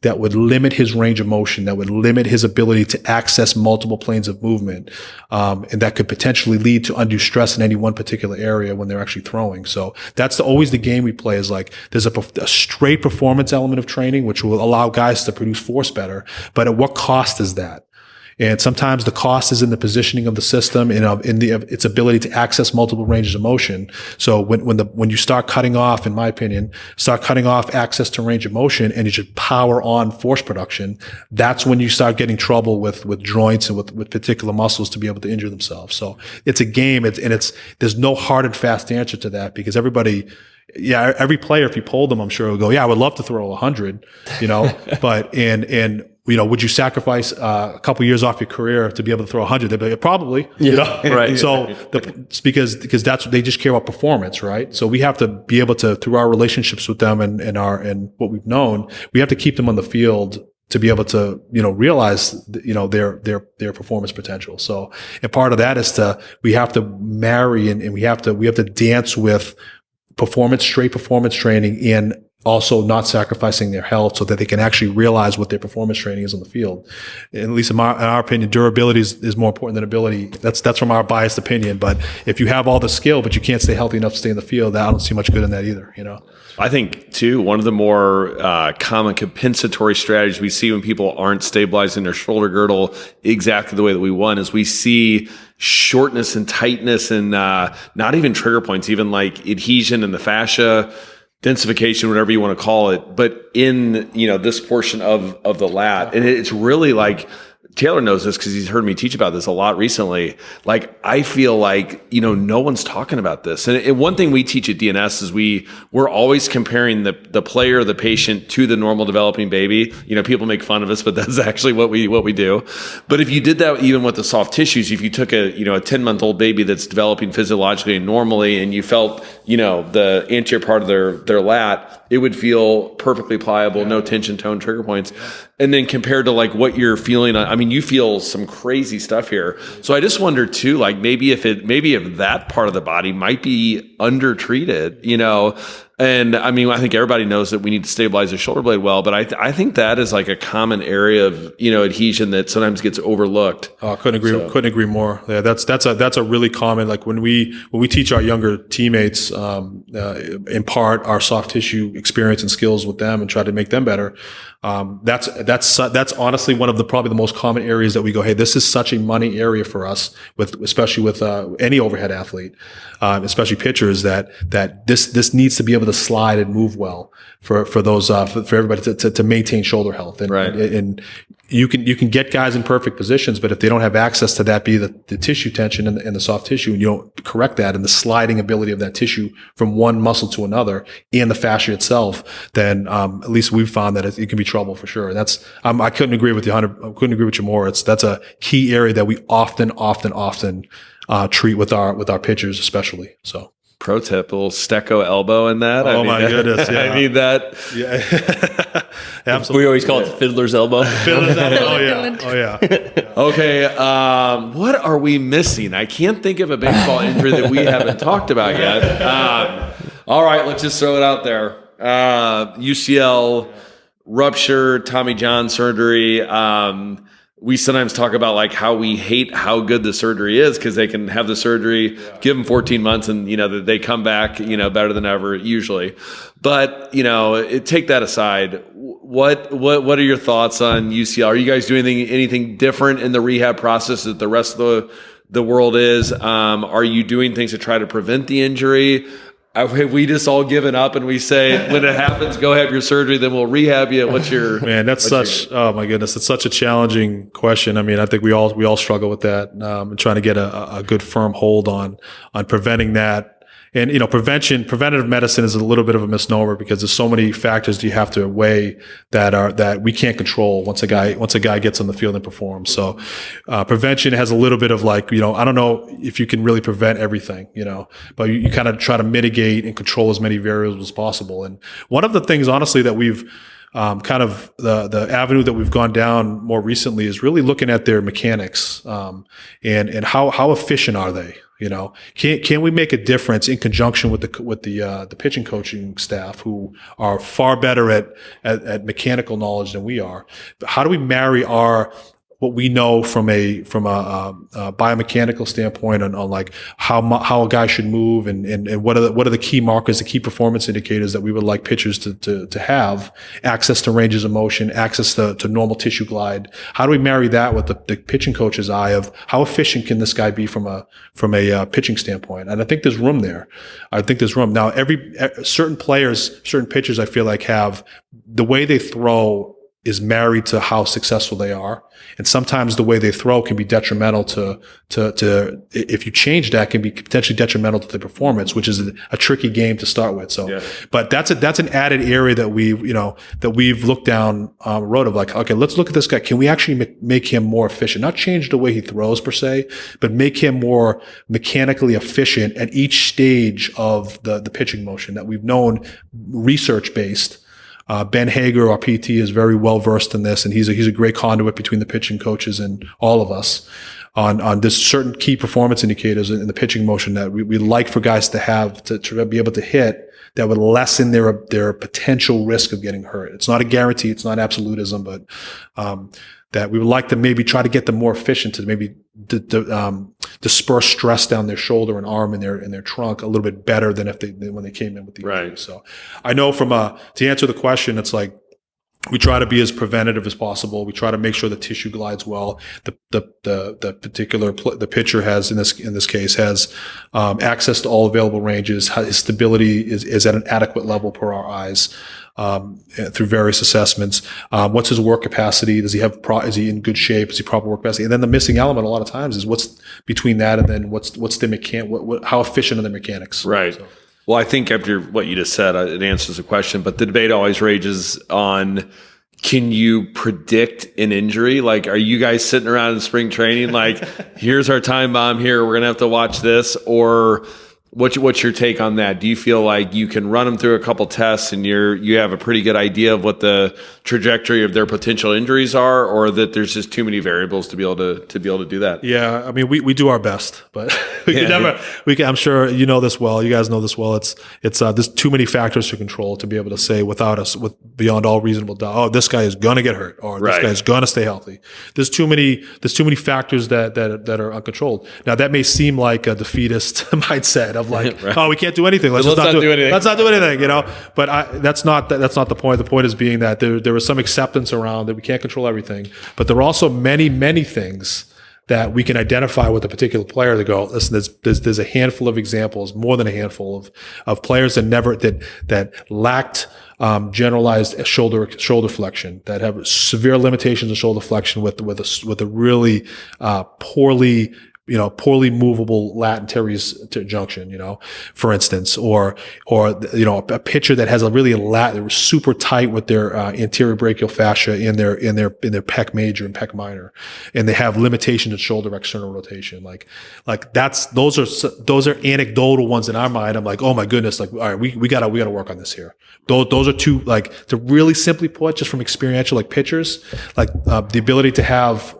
limit his range of motion, that would limit his ability to access multiple planes of movement, and that could potentially lead to undue stress in any one particular area when they're actually throwing. So that's always the game we play, is like there's a straight performance element of training which will allow guys to produce force better, but at what cost is that? And sometimes the cost is in the positioning of the system and in its ability to access multiple ranges of motion. So when you start cutting off, in my opinion, access to range of motion and you just power on force production, that's when you start getting trouble with joints and with particular muscles to be able to injure themselves. So it's a game, there's no hard and fast answer to that, because every player, if you polled them, I'm sure will go, yeah, I would love to throw 100, but would you sacrifice a couple years off your career to be able to throw 100? They'd be like, probably, right. So it's because they just care about performance, right? So we have to be able to, through our relationships with them and what we've known, we have to keep them on the field to be able to, realize, their performance potential. So, and part of that is we have to marry and we have to dance with straight performance training and also not sacrificing their health so that they can actually realize what their performance training is on the field. And at least in our opinion, durability is more important than ability. That's from our biased opinion. But if you have all the skill, but you can't stay healthy enough to stay in the field, I don't see much good in that either, I think, too, one of the more common compensatory strategies we see when people aren't stabilizing their shoulder girdle exactly the way that we want is we see shortness and tightness and not even trigger points, even like adhesion in the fascia, densification, whatever you want to call it, but in, this portion of the lat. And it's really like, Taylor knows this because he's heard me teach about this a lot recently. Like, I feel like, no one's talking about this. And one thing we teach at DNS is we're always comparing the player, the patient to the normal developing baby. People make fun of us, but that's actually what we do. But if you did that even with the soft tissues, if you took a 10-month-old baby that's developing physiologically and normally, and you felt, the anterior part of their lat, it would feel perfectly pliable, no tension, tone, trigger points. And then compared to like what you're feeling, you feel some crazy stuff here. So I just wonder too, like maybe if that part of the body might be undertreated, And I think everybody knows that we need to stabilize the shoulder blade well, but I think that is like a common area of, adhesion that sometimes gets overlooked. Oh, couldn't agree more. Yeah, that's a really common, like when we teach our younger teammates, impart our soft tissue experience and skills with them and try to make them better. That's honestly one of probably the most common areas that we go, hey, this is such a money area for us, especially with any overhead athlete, especially pitchers, that this needs to be able to to slide and move well for those for everybody to maintain shoulder health. And, Right. and you can get guys in perfect positions, but if they don't have access to that, be the tissue tension and the soft tissue, and you don't correct that and the sliding ability of that tissue from one muscle to another and the fascia itself, then at least we've found that it can be trouble for sure. And that's I couldn't agree with you 100. I couldn't agree with you more. That's a key area that we often treat with our pitchers, especially. So. Pro tip, a little Stecco elbow in that. Oh, my goodness. Yeah. I mean that. Yeah. Absolutely. We always call it the fiddler's elbow. Oh yeah. Okay, what are we missing? I can't think of a baseball injury that we haven't talked about yet. All right, let's just throw it out there. UCL rupture, Tommy John surgery. We sometimes talk about like how we hate how good the surgery is because they can have the surgery, give them 14 months, and they come back better than ever usually. But take that aside. What are your thoughts on UCL? Are you guys doing anything different in the rehab process that the rest of the world is? Are you doing things to try to prevent the injury? Have we just all given up and we say, when it happens, go have your surgery, then we'll rehab you? What's your man? Oh my goodness, it's such a challenging question. I mean, I think we all struggle with that, and trying to get a good firm hold on preventing that. And preventative medicine is a little bit of a misnomer because there's so many factors you have to weigh that we can't control once a guy gets on the field and performs. So prevention has a little bit of like, I don't know if you can really prevent everything, but you kind of try to mitigate and control as many variables as possible. And one of the things, honestly, that we've kind of the avenue that we've gone down more recently is really looking at their mechanics and how efficient are they. Can we make a difference in conjunction with the pitching coaching staff who are far better at mechanical knowledge than we are? But how do we marry what we know from a biomechanical standpoint on like how a guy should move and what are the key markers, the key performance indicators that we would like pitchers to have access to ranges of motion, access to normal tissue glide. How do we marry that with the pitching coach's eye of how efficient can this guy be from a pitching standpoint? And I think there's room there. Now, certain pitchers I feel like have the way they throw is married to how successful they are. And sometimes the way they throw can be detrimental to if you change that, can be potentially detrimental to the performance, which is a tricky game to start with. So, but that's an added area that we've looked down a road of like, okay, let's look at this guy. Can we actually make him more efficient? Not change the way he throws per se, but make him more mechanically efficient at each stage of the pitching motion that we've known research based. Ben Hager, our PT, is very well versed in this, and he's a great conduit between the pitching coaches and all of us on this certain key performance indicators in the pitching motion that we like for guys to have to be able to hit that would lessen their potential risk of getting hurt. It's not a guarantee, it's not absolutism, but that we would like to maybe try to get them more efficient to maybe disperse stress down their shoulder and arm and their trunk a little bit better than when they came in with the injury. So I know to answer the question, it's like we try to be as preventative as possible. We try to make sure the tissue glides well. The pitcher has in this case has access to all available ranges. His stability is at an adequate level per our eyes. Through various assessments. What's his work capacity? Is he in good shape? Is he proper work capacity? And then the missing element a lot of times is what's between that and then what's the how efficient are the mechanics? Right. So. Well, I think after what you just said, it answers the question, but the debate always rages on, can you predict an injury? Like, are you guys sitting around in spring training like, here's our time bomb here, we're going to have to watch this? Or what's your take on that? Do you feel like you can run them through a couple tests and you have a pretty good idea of what the trajectory of their potential injuries are, or that there's just too many variables to be able to do that? Yeah, I mean, we do our best, but I'm sure you know this well. You guys know this well. It's there's too many factors to control to be able to say with beyond all reasonable doubt, oh, this guy is going to get hurt, or this guy is going to stay healthy. There's too many factors that are uncontrolled. Now that may seem like a defeatist mindset of like, oh, we can't do anything. Let's not do anything. Let's not do anything, But that's not the point. The point is being that there was some acceptance around that we can't control everything, but there are also many things that we can identify with a particular player to go, listen, there's a handful of examples, more than a handful of players that lacked generalized shoulder flexion, that have severe limitations of shoulder flexion with a really poorly movable lateral teres junction, for instance, or a pitcher that has a really they're super tight with their anterior brachial fascia in their pec major and pec minor, and they have limitations in shoulder external rotation. Like those are anecdotal ones in our mind. I'm like, oh my goodness, like, all right, we gotta work on this here. Those are two, like, to really simply put, just from experiential, like pitchers, like the ability to have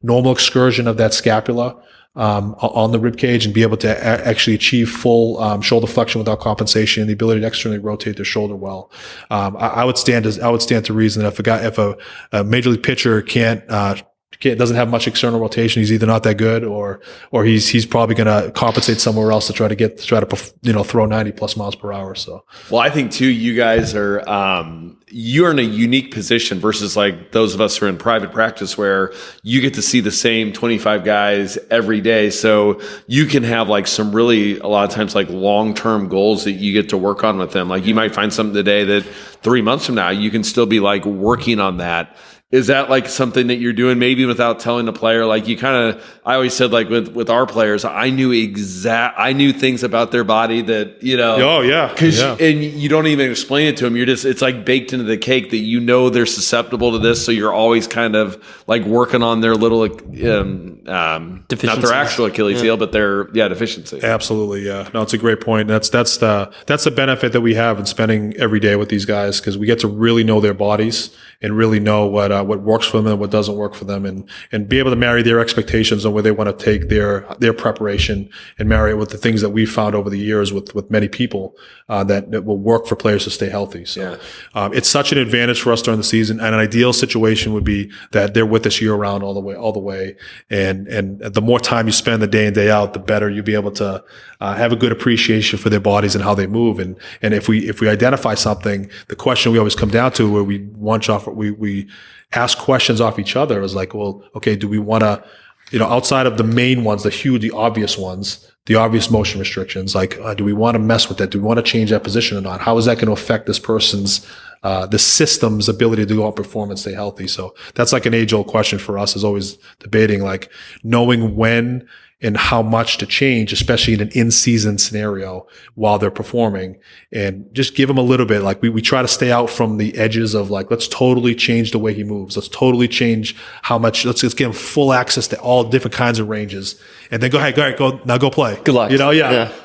normal excursion of that scapula on the rib cage and be able to actually achieve full shoulder flexion without compensation, the ability to externally rotate their shoulder well. I would stand to reason that if a major league pitcher doesn't have much external rotation, he's either not that good or he's probably going to compensate somewhere else to try to throw 90 plus miles per hour. So, well, I think too, you guys are you're in a unique position versus like those of us who are in private practice, where you get to see the same 25 guys every day. So you can have like some really, a lot of times, like long-term goals that you get to work on with them. Like you might find something today that 3 months from now, you can still be like working on that. Is that like something that you're doing maybe without telling the player? Like I always said, like with our players, I knew things about their body that, Oh yeah. And you don't even explain it to them. It's like baked into the cake that they're susceptible to this. So you're always kind of like working on their little, not their actual Achilles heel, but their deficiency. Absolutely. Yeah. No, it's a great point. That's the benefit that we have in spending every day with these guys, because we get to really know their bodies and really know what works for them and what doesn't work for them, and be able to marry their expectations on where they want to take their preparation and marry it with the things that we've found over the years with many people that will work for players to stay healthy. So it's such an advantage for us during the season. And an ideal situation would be that they're with us year round all the way. And the more time you spend the day in, day out, the better you'll be able to have a good appreciation for their bodies and how they move. And if we identify something, the question we always come down to, where we we ask questions off each other, is like, well, okay, do we want to, outside of the main ones, the obvious ones, the obvious motion restrictions, like, do we want to mess with that? Do we want to change that position or not? How is that going to affect this person's, the system's ability to go out, perform, and stay healthy? So that's like an age-old question for us, is always debating, like, knowing when and how much to change, especially in an in-season scenario while they're performing, and just give them a little bit. Like we try to stay out from the edges of like, let's totally change the way he moves. Let's totally change how much, let's just give him full access to all different kinds of ranges, and then go play. Good luck.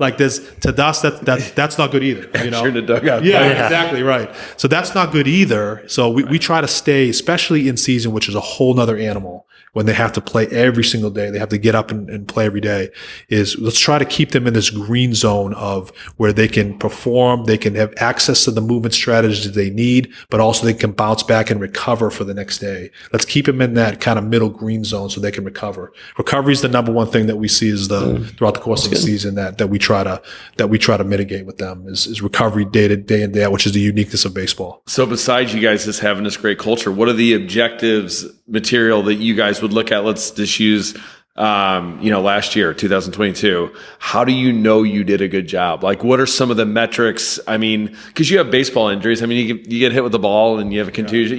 Like to us, that's not good either. You're in the dugout. Yeah, exactly right. So that's not good either. So we try to stay, especially in season, which is a whole nother animal, when they have to play every single day, they have to get up and play every day, is let's try to keep them in this green zone of where they can perform, they can have access to the movement strategies they need, but also they can bounce back and recover for the next day. Let's keep them in that kind of middle green zone so they can recover. Recovery is the number one thing that we see throughout the course of the season that we try to mitigate with them is recovery day in, day out, which is the uniqueness of baseball. So besides you guys just having this great culture, what are the objectives material that you guys would look at? Let's just use last year, 2022, how do you did a good job? Like, what are some of the metrics? I mean, because you have baseball injuries. I mean, you get hit with the ball and you have a contusion,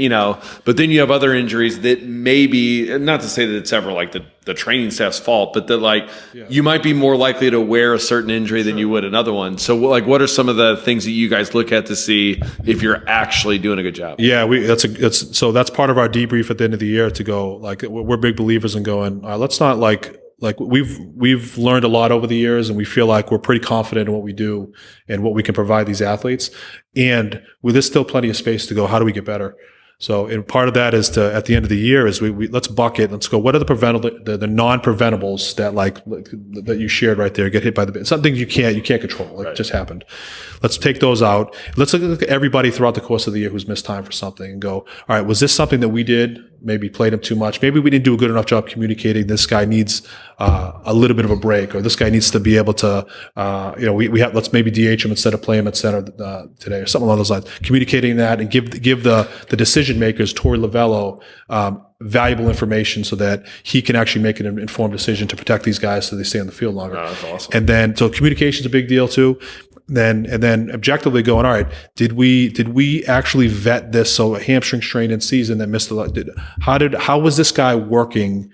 but then you have other injuries that maybe, not to say that it's ever like the training staff's fault, but that you might be more likely to wear a certain injury than you would another one. So like, what are some of the things that you guys look at to see if you're actually doing a good job? Yeah, so that's part of our debrief at the end of the year, to go, like, we're big believers in going, let's not like we've learned a lot over the years, and we feel like we're pretty confident in what we do and what we can provide these athletes. And there's still plenty of space to go. How do we get better? So, and part of that is to, at the end of the year, is we let's bucket. Let's go, what are the non-preventables that you shared right there? Get hit by the some things you can't control. Like, just happened. Let's take those out. Let's look at everybody throughout the course of the year who's missed time for something, and go, all right, was this something that we did? Maybe played him too much. Maybe we didn't do a good enough job communicating. This guy needs a little bit of a break, or this guy needs to be able to, let's maybe DH him instead of play him at center today, or something along those lines. Communicating that, and give the decision makers, Torey Lovello, valuable information so that he can actually make an informed decision to protect these guys so they stay on the field longer. That's awesome. And then, so communication is a big deal too. And then objectively going, all right, did we actually vet this? So a hamstring strain in season that missed how was this guy working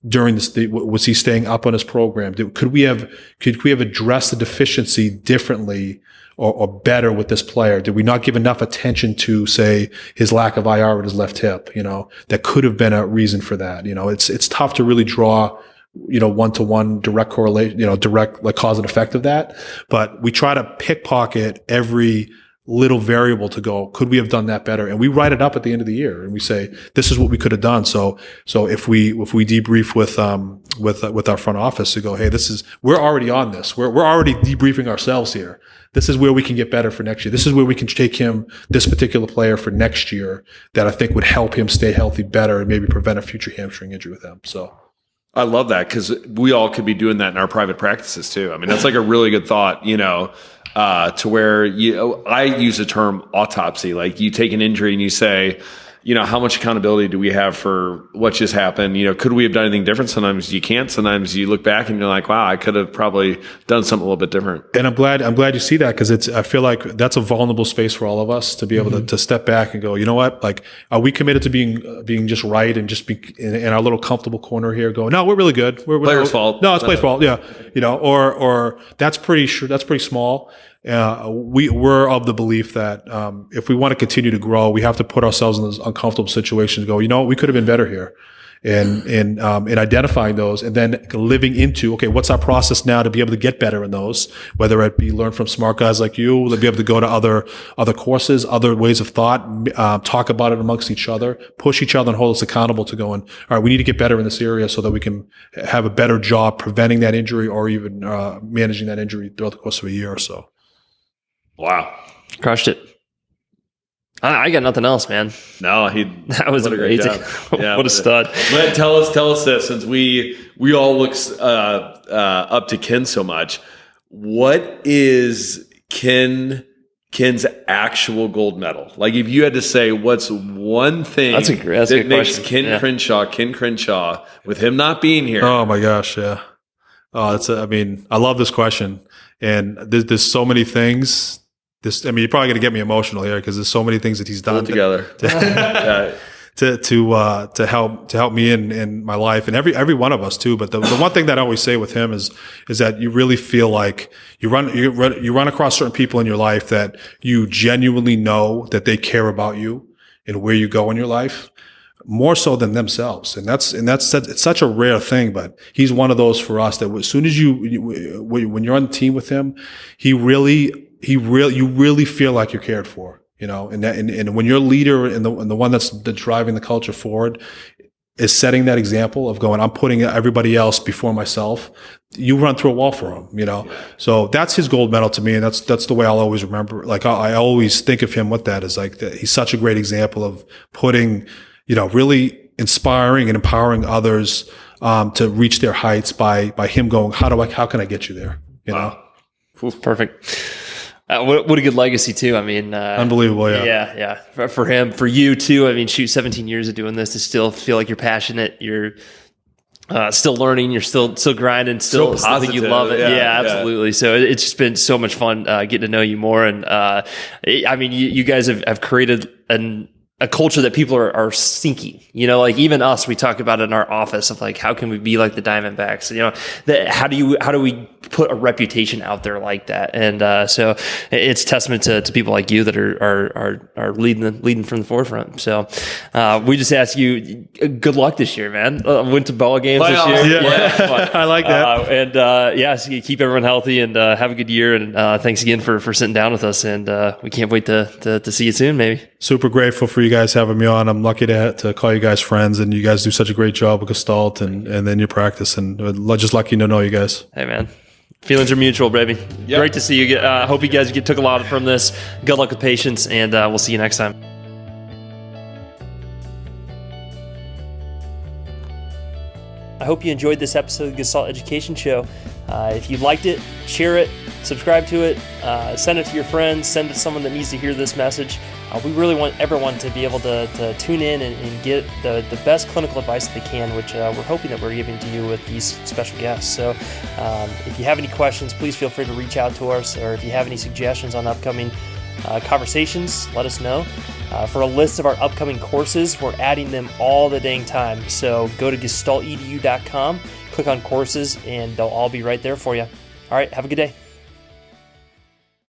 during this? Was he staying up on his program? Could we have addressed the deficiency differently or better with this player? Did we not give enough attention to, say, his lack of IR with his left hip? That could have been a reason for that. It's tough to really draw, one-to-one direct correlation, direct like cause and effect of that. But we try to pickpocket every little variable to go, could we have done that better? And we write it up at the end of the year and we say, this is what we could have done. So if we debrief with our front office to go, hey, we're already on this. We're already debriefing ourselves here. This is where we can get better for next year. This is where we can take this particular player for next year that I think would help him stay healthy better and maybe prevent a future hamstring injury with him. So I love that, because we all could be doing that in our private practices too. I mean, that's like a really good thought, to where I use the term autopsy. Like, you take an injury and you say, how much accountability do we have for what just happened? Could we have done anything different? Sometimes you can't. Sometimes you look back and you're like, wow, I could have probably done something a little bit different. And I'm glad you see that, because I feel like that's a vulnerable space for all of us to be able to step back and go, you know what? Like, are we committed to being just right and just be in our little comfortable corner here going, no, we're really good. We're player's fault. No, it's player's fault. Yeah. Or that's pretty small. We're of the belief that if we want to continue to grow, we have to put ourselves in those uncomfortable situations. Go, we could have been better here, and identifying those, and then living into, okay, what's our process now to be able to get better in those? Whether it be learn from smart guys like you, to be able to go to other courses, other ways of thought, talk about it amongst each other, push each other, and hold us accountable to going, all right, we need to get better in this area so that we can have a better job preventing that injury or even managing that injury throughout the course of a year or so. Wow. Crushed it. I got nothing else, man. No, that was amazing. Yeah, what a stud. But tell us this, since we all look up to Ken so much. What is Ken's actual gold medal? Like, if you had to say, what's one thing that makes Ken Crenshaw, with him not being here? Oh my gosh, yeah. Oh, I love this question, and there's so many things. You're probably going to get me emotional here because there's so many things that he's done together to help me in my life, and every one of us too. But the one thing that I always say with him is that you really feel like you run across certain people in your life that you genuinely know that they care about you and where you go in your life, more so than themselves. And it's such a rare thing, but he's one of those for us that as soon as when you're on the team with him, you really feel like you're cared for, and when your leader and the one that's driving the culture forward is setting that example of going, I'm putting everybody else before myself, you run through a wall for him, So that's his gold medal to me. And that's the way I'll always remember. Like, I always think of him with that, is like that he's such a great example of putting, really inspiring and empowering others to reach their heights by him going, how can I get you there? Wow. Perfect. What a good legacy too. Unbelievable. Yeah. Yeah. For him, for you too. 17 years of doing this to still feel like you're passionate. You're still learning. You're still grinding. Still think you love it. Yeah, absolutely. So it's just been so much fun getting to know you more. And you guys have created a culture that people are seeking, like even us, we talk about it in our office of like, how can we be like the Diamondbacks? How do we put a reputation out there like that? And so it's testament to people like you that are leading from the forefront. So we just ask you good luck this year, man. Went to ball games this year. Yeah. I like that. So keep everyone healthy and have a good year. And thanks again for sitting down with us. And we can't wait to see you soon, maybe. Super grateful for you guys having me on. I'm lucky to call you guys friends, and you guys do such a great job with Gestalt and then your practice, and just lucky to know you guys. Hey, man. Feelings are mutual, baby. Yep. Great to see you. Hope you guys took a lot from this. Good luck with patience, and we'll see you next time. I hope you enjoyed this episode of the Gestalt Education Show. If you liked it, share it, subscribe to it, send it to your friends, send it to someone that needs to hear this message. We really want everyone to be able to tune in and get the best clinical advice that they can, which we're hoping that we're giving to you with these special guests. So if you have any questions, please feel free to reach out to us, or if you have any suggestions on upcoming conversations, let us know. For a list of our upcoming courses, we're adding them all the dang time. So go to gestaltedu.com, click on courses, and they'll all be right there for you. All right, have a good day.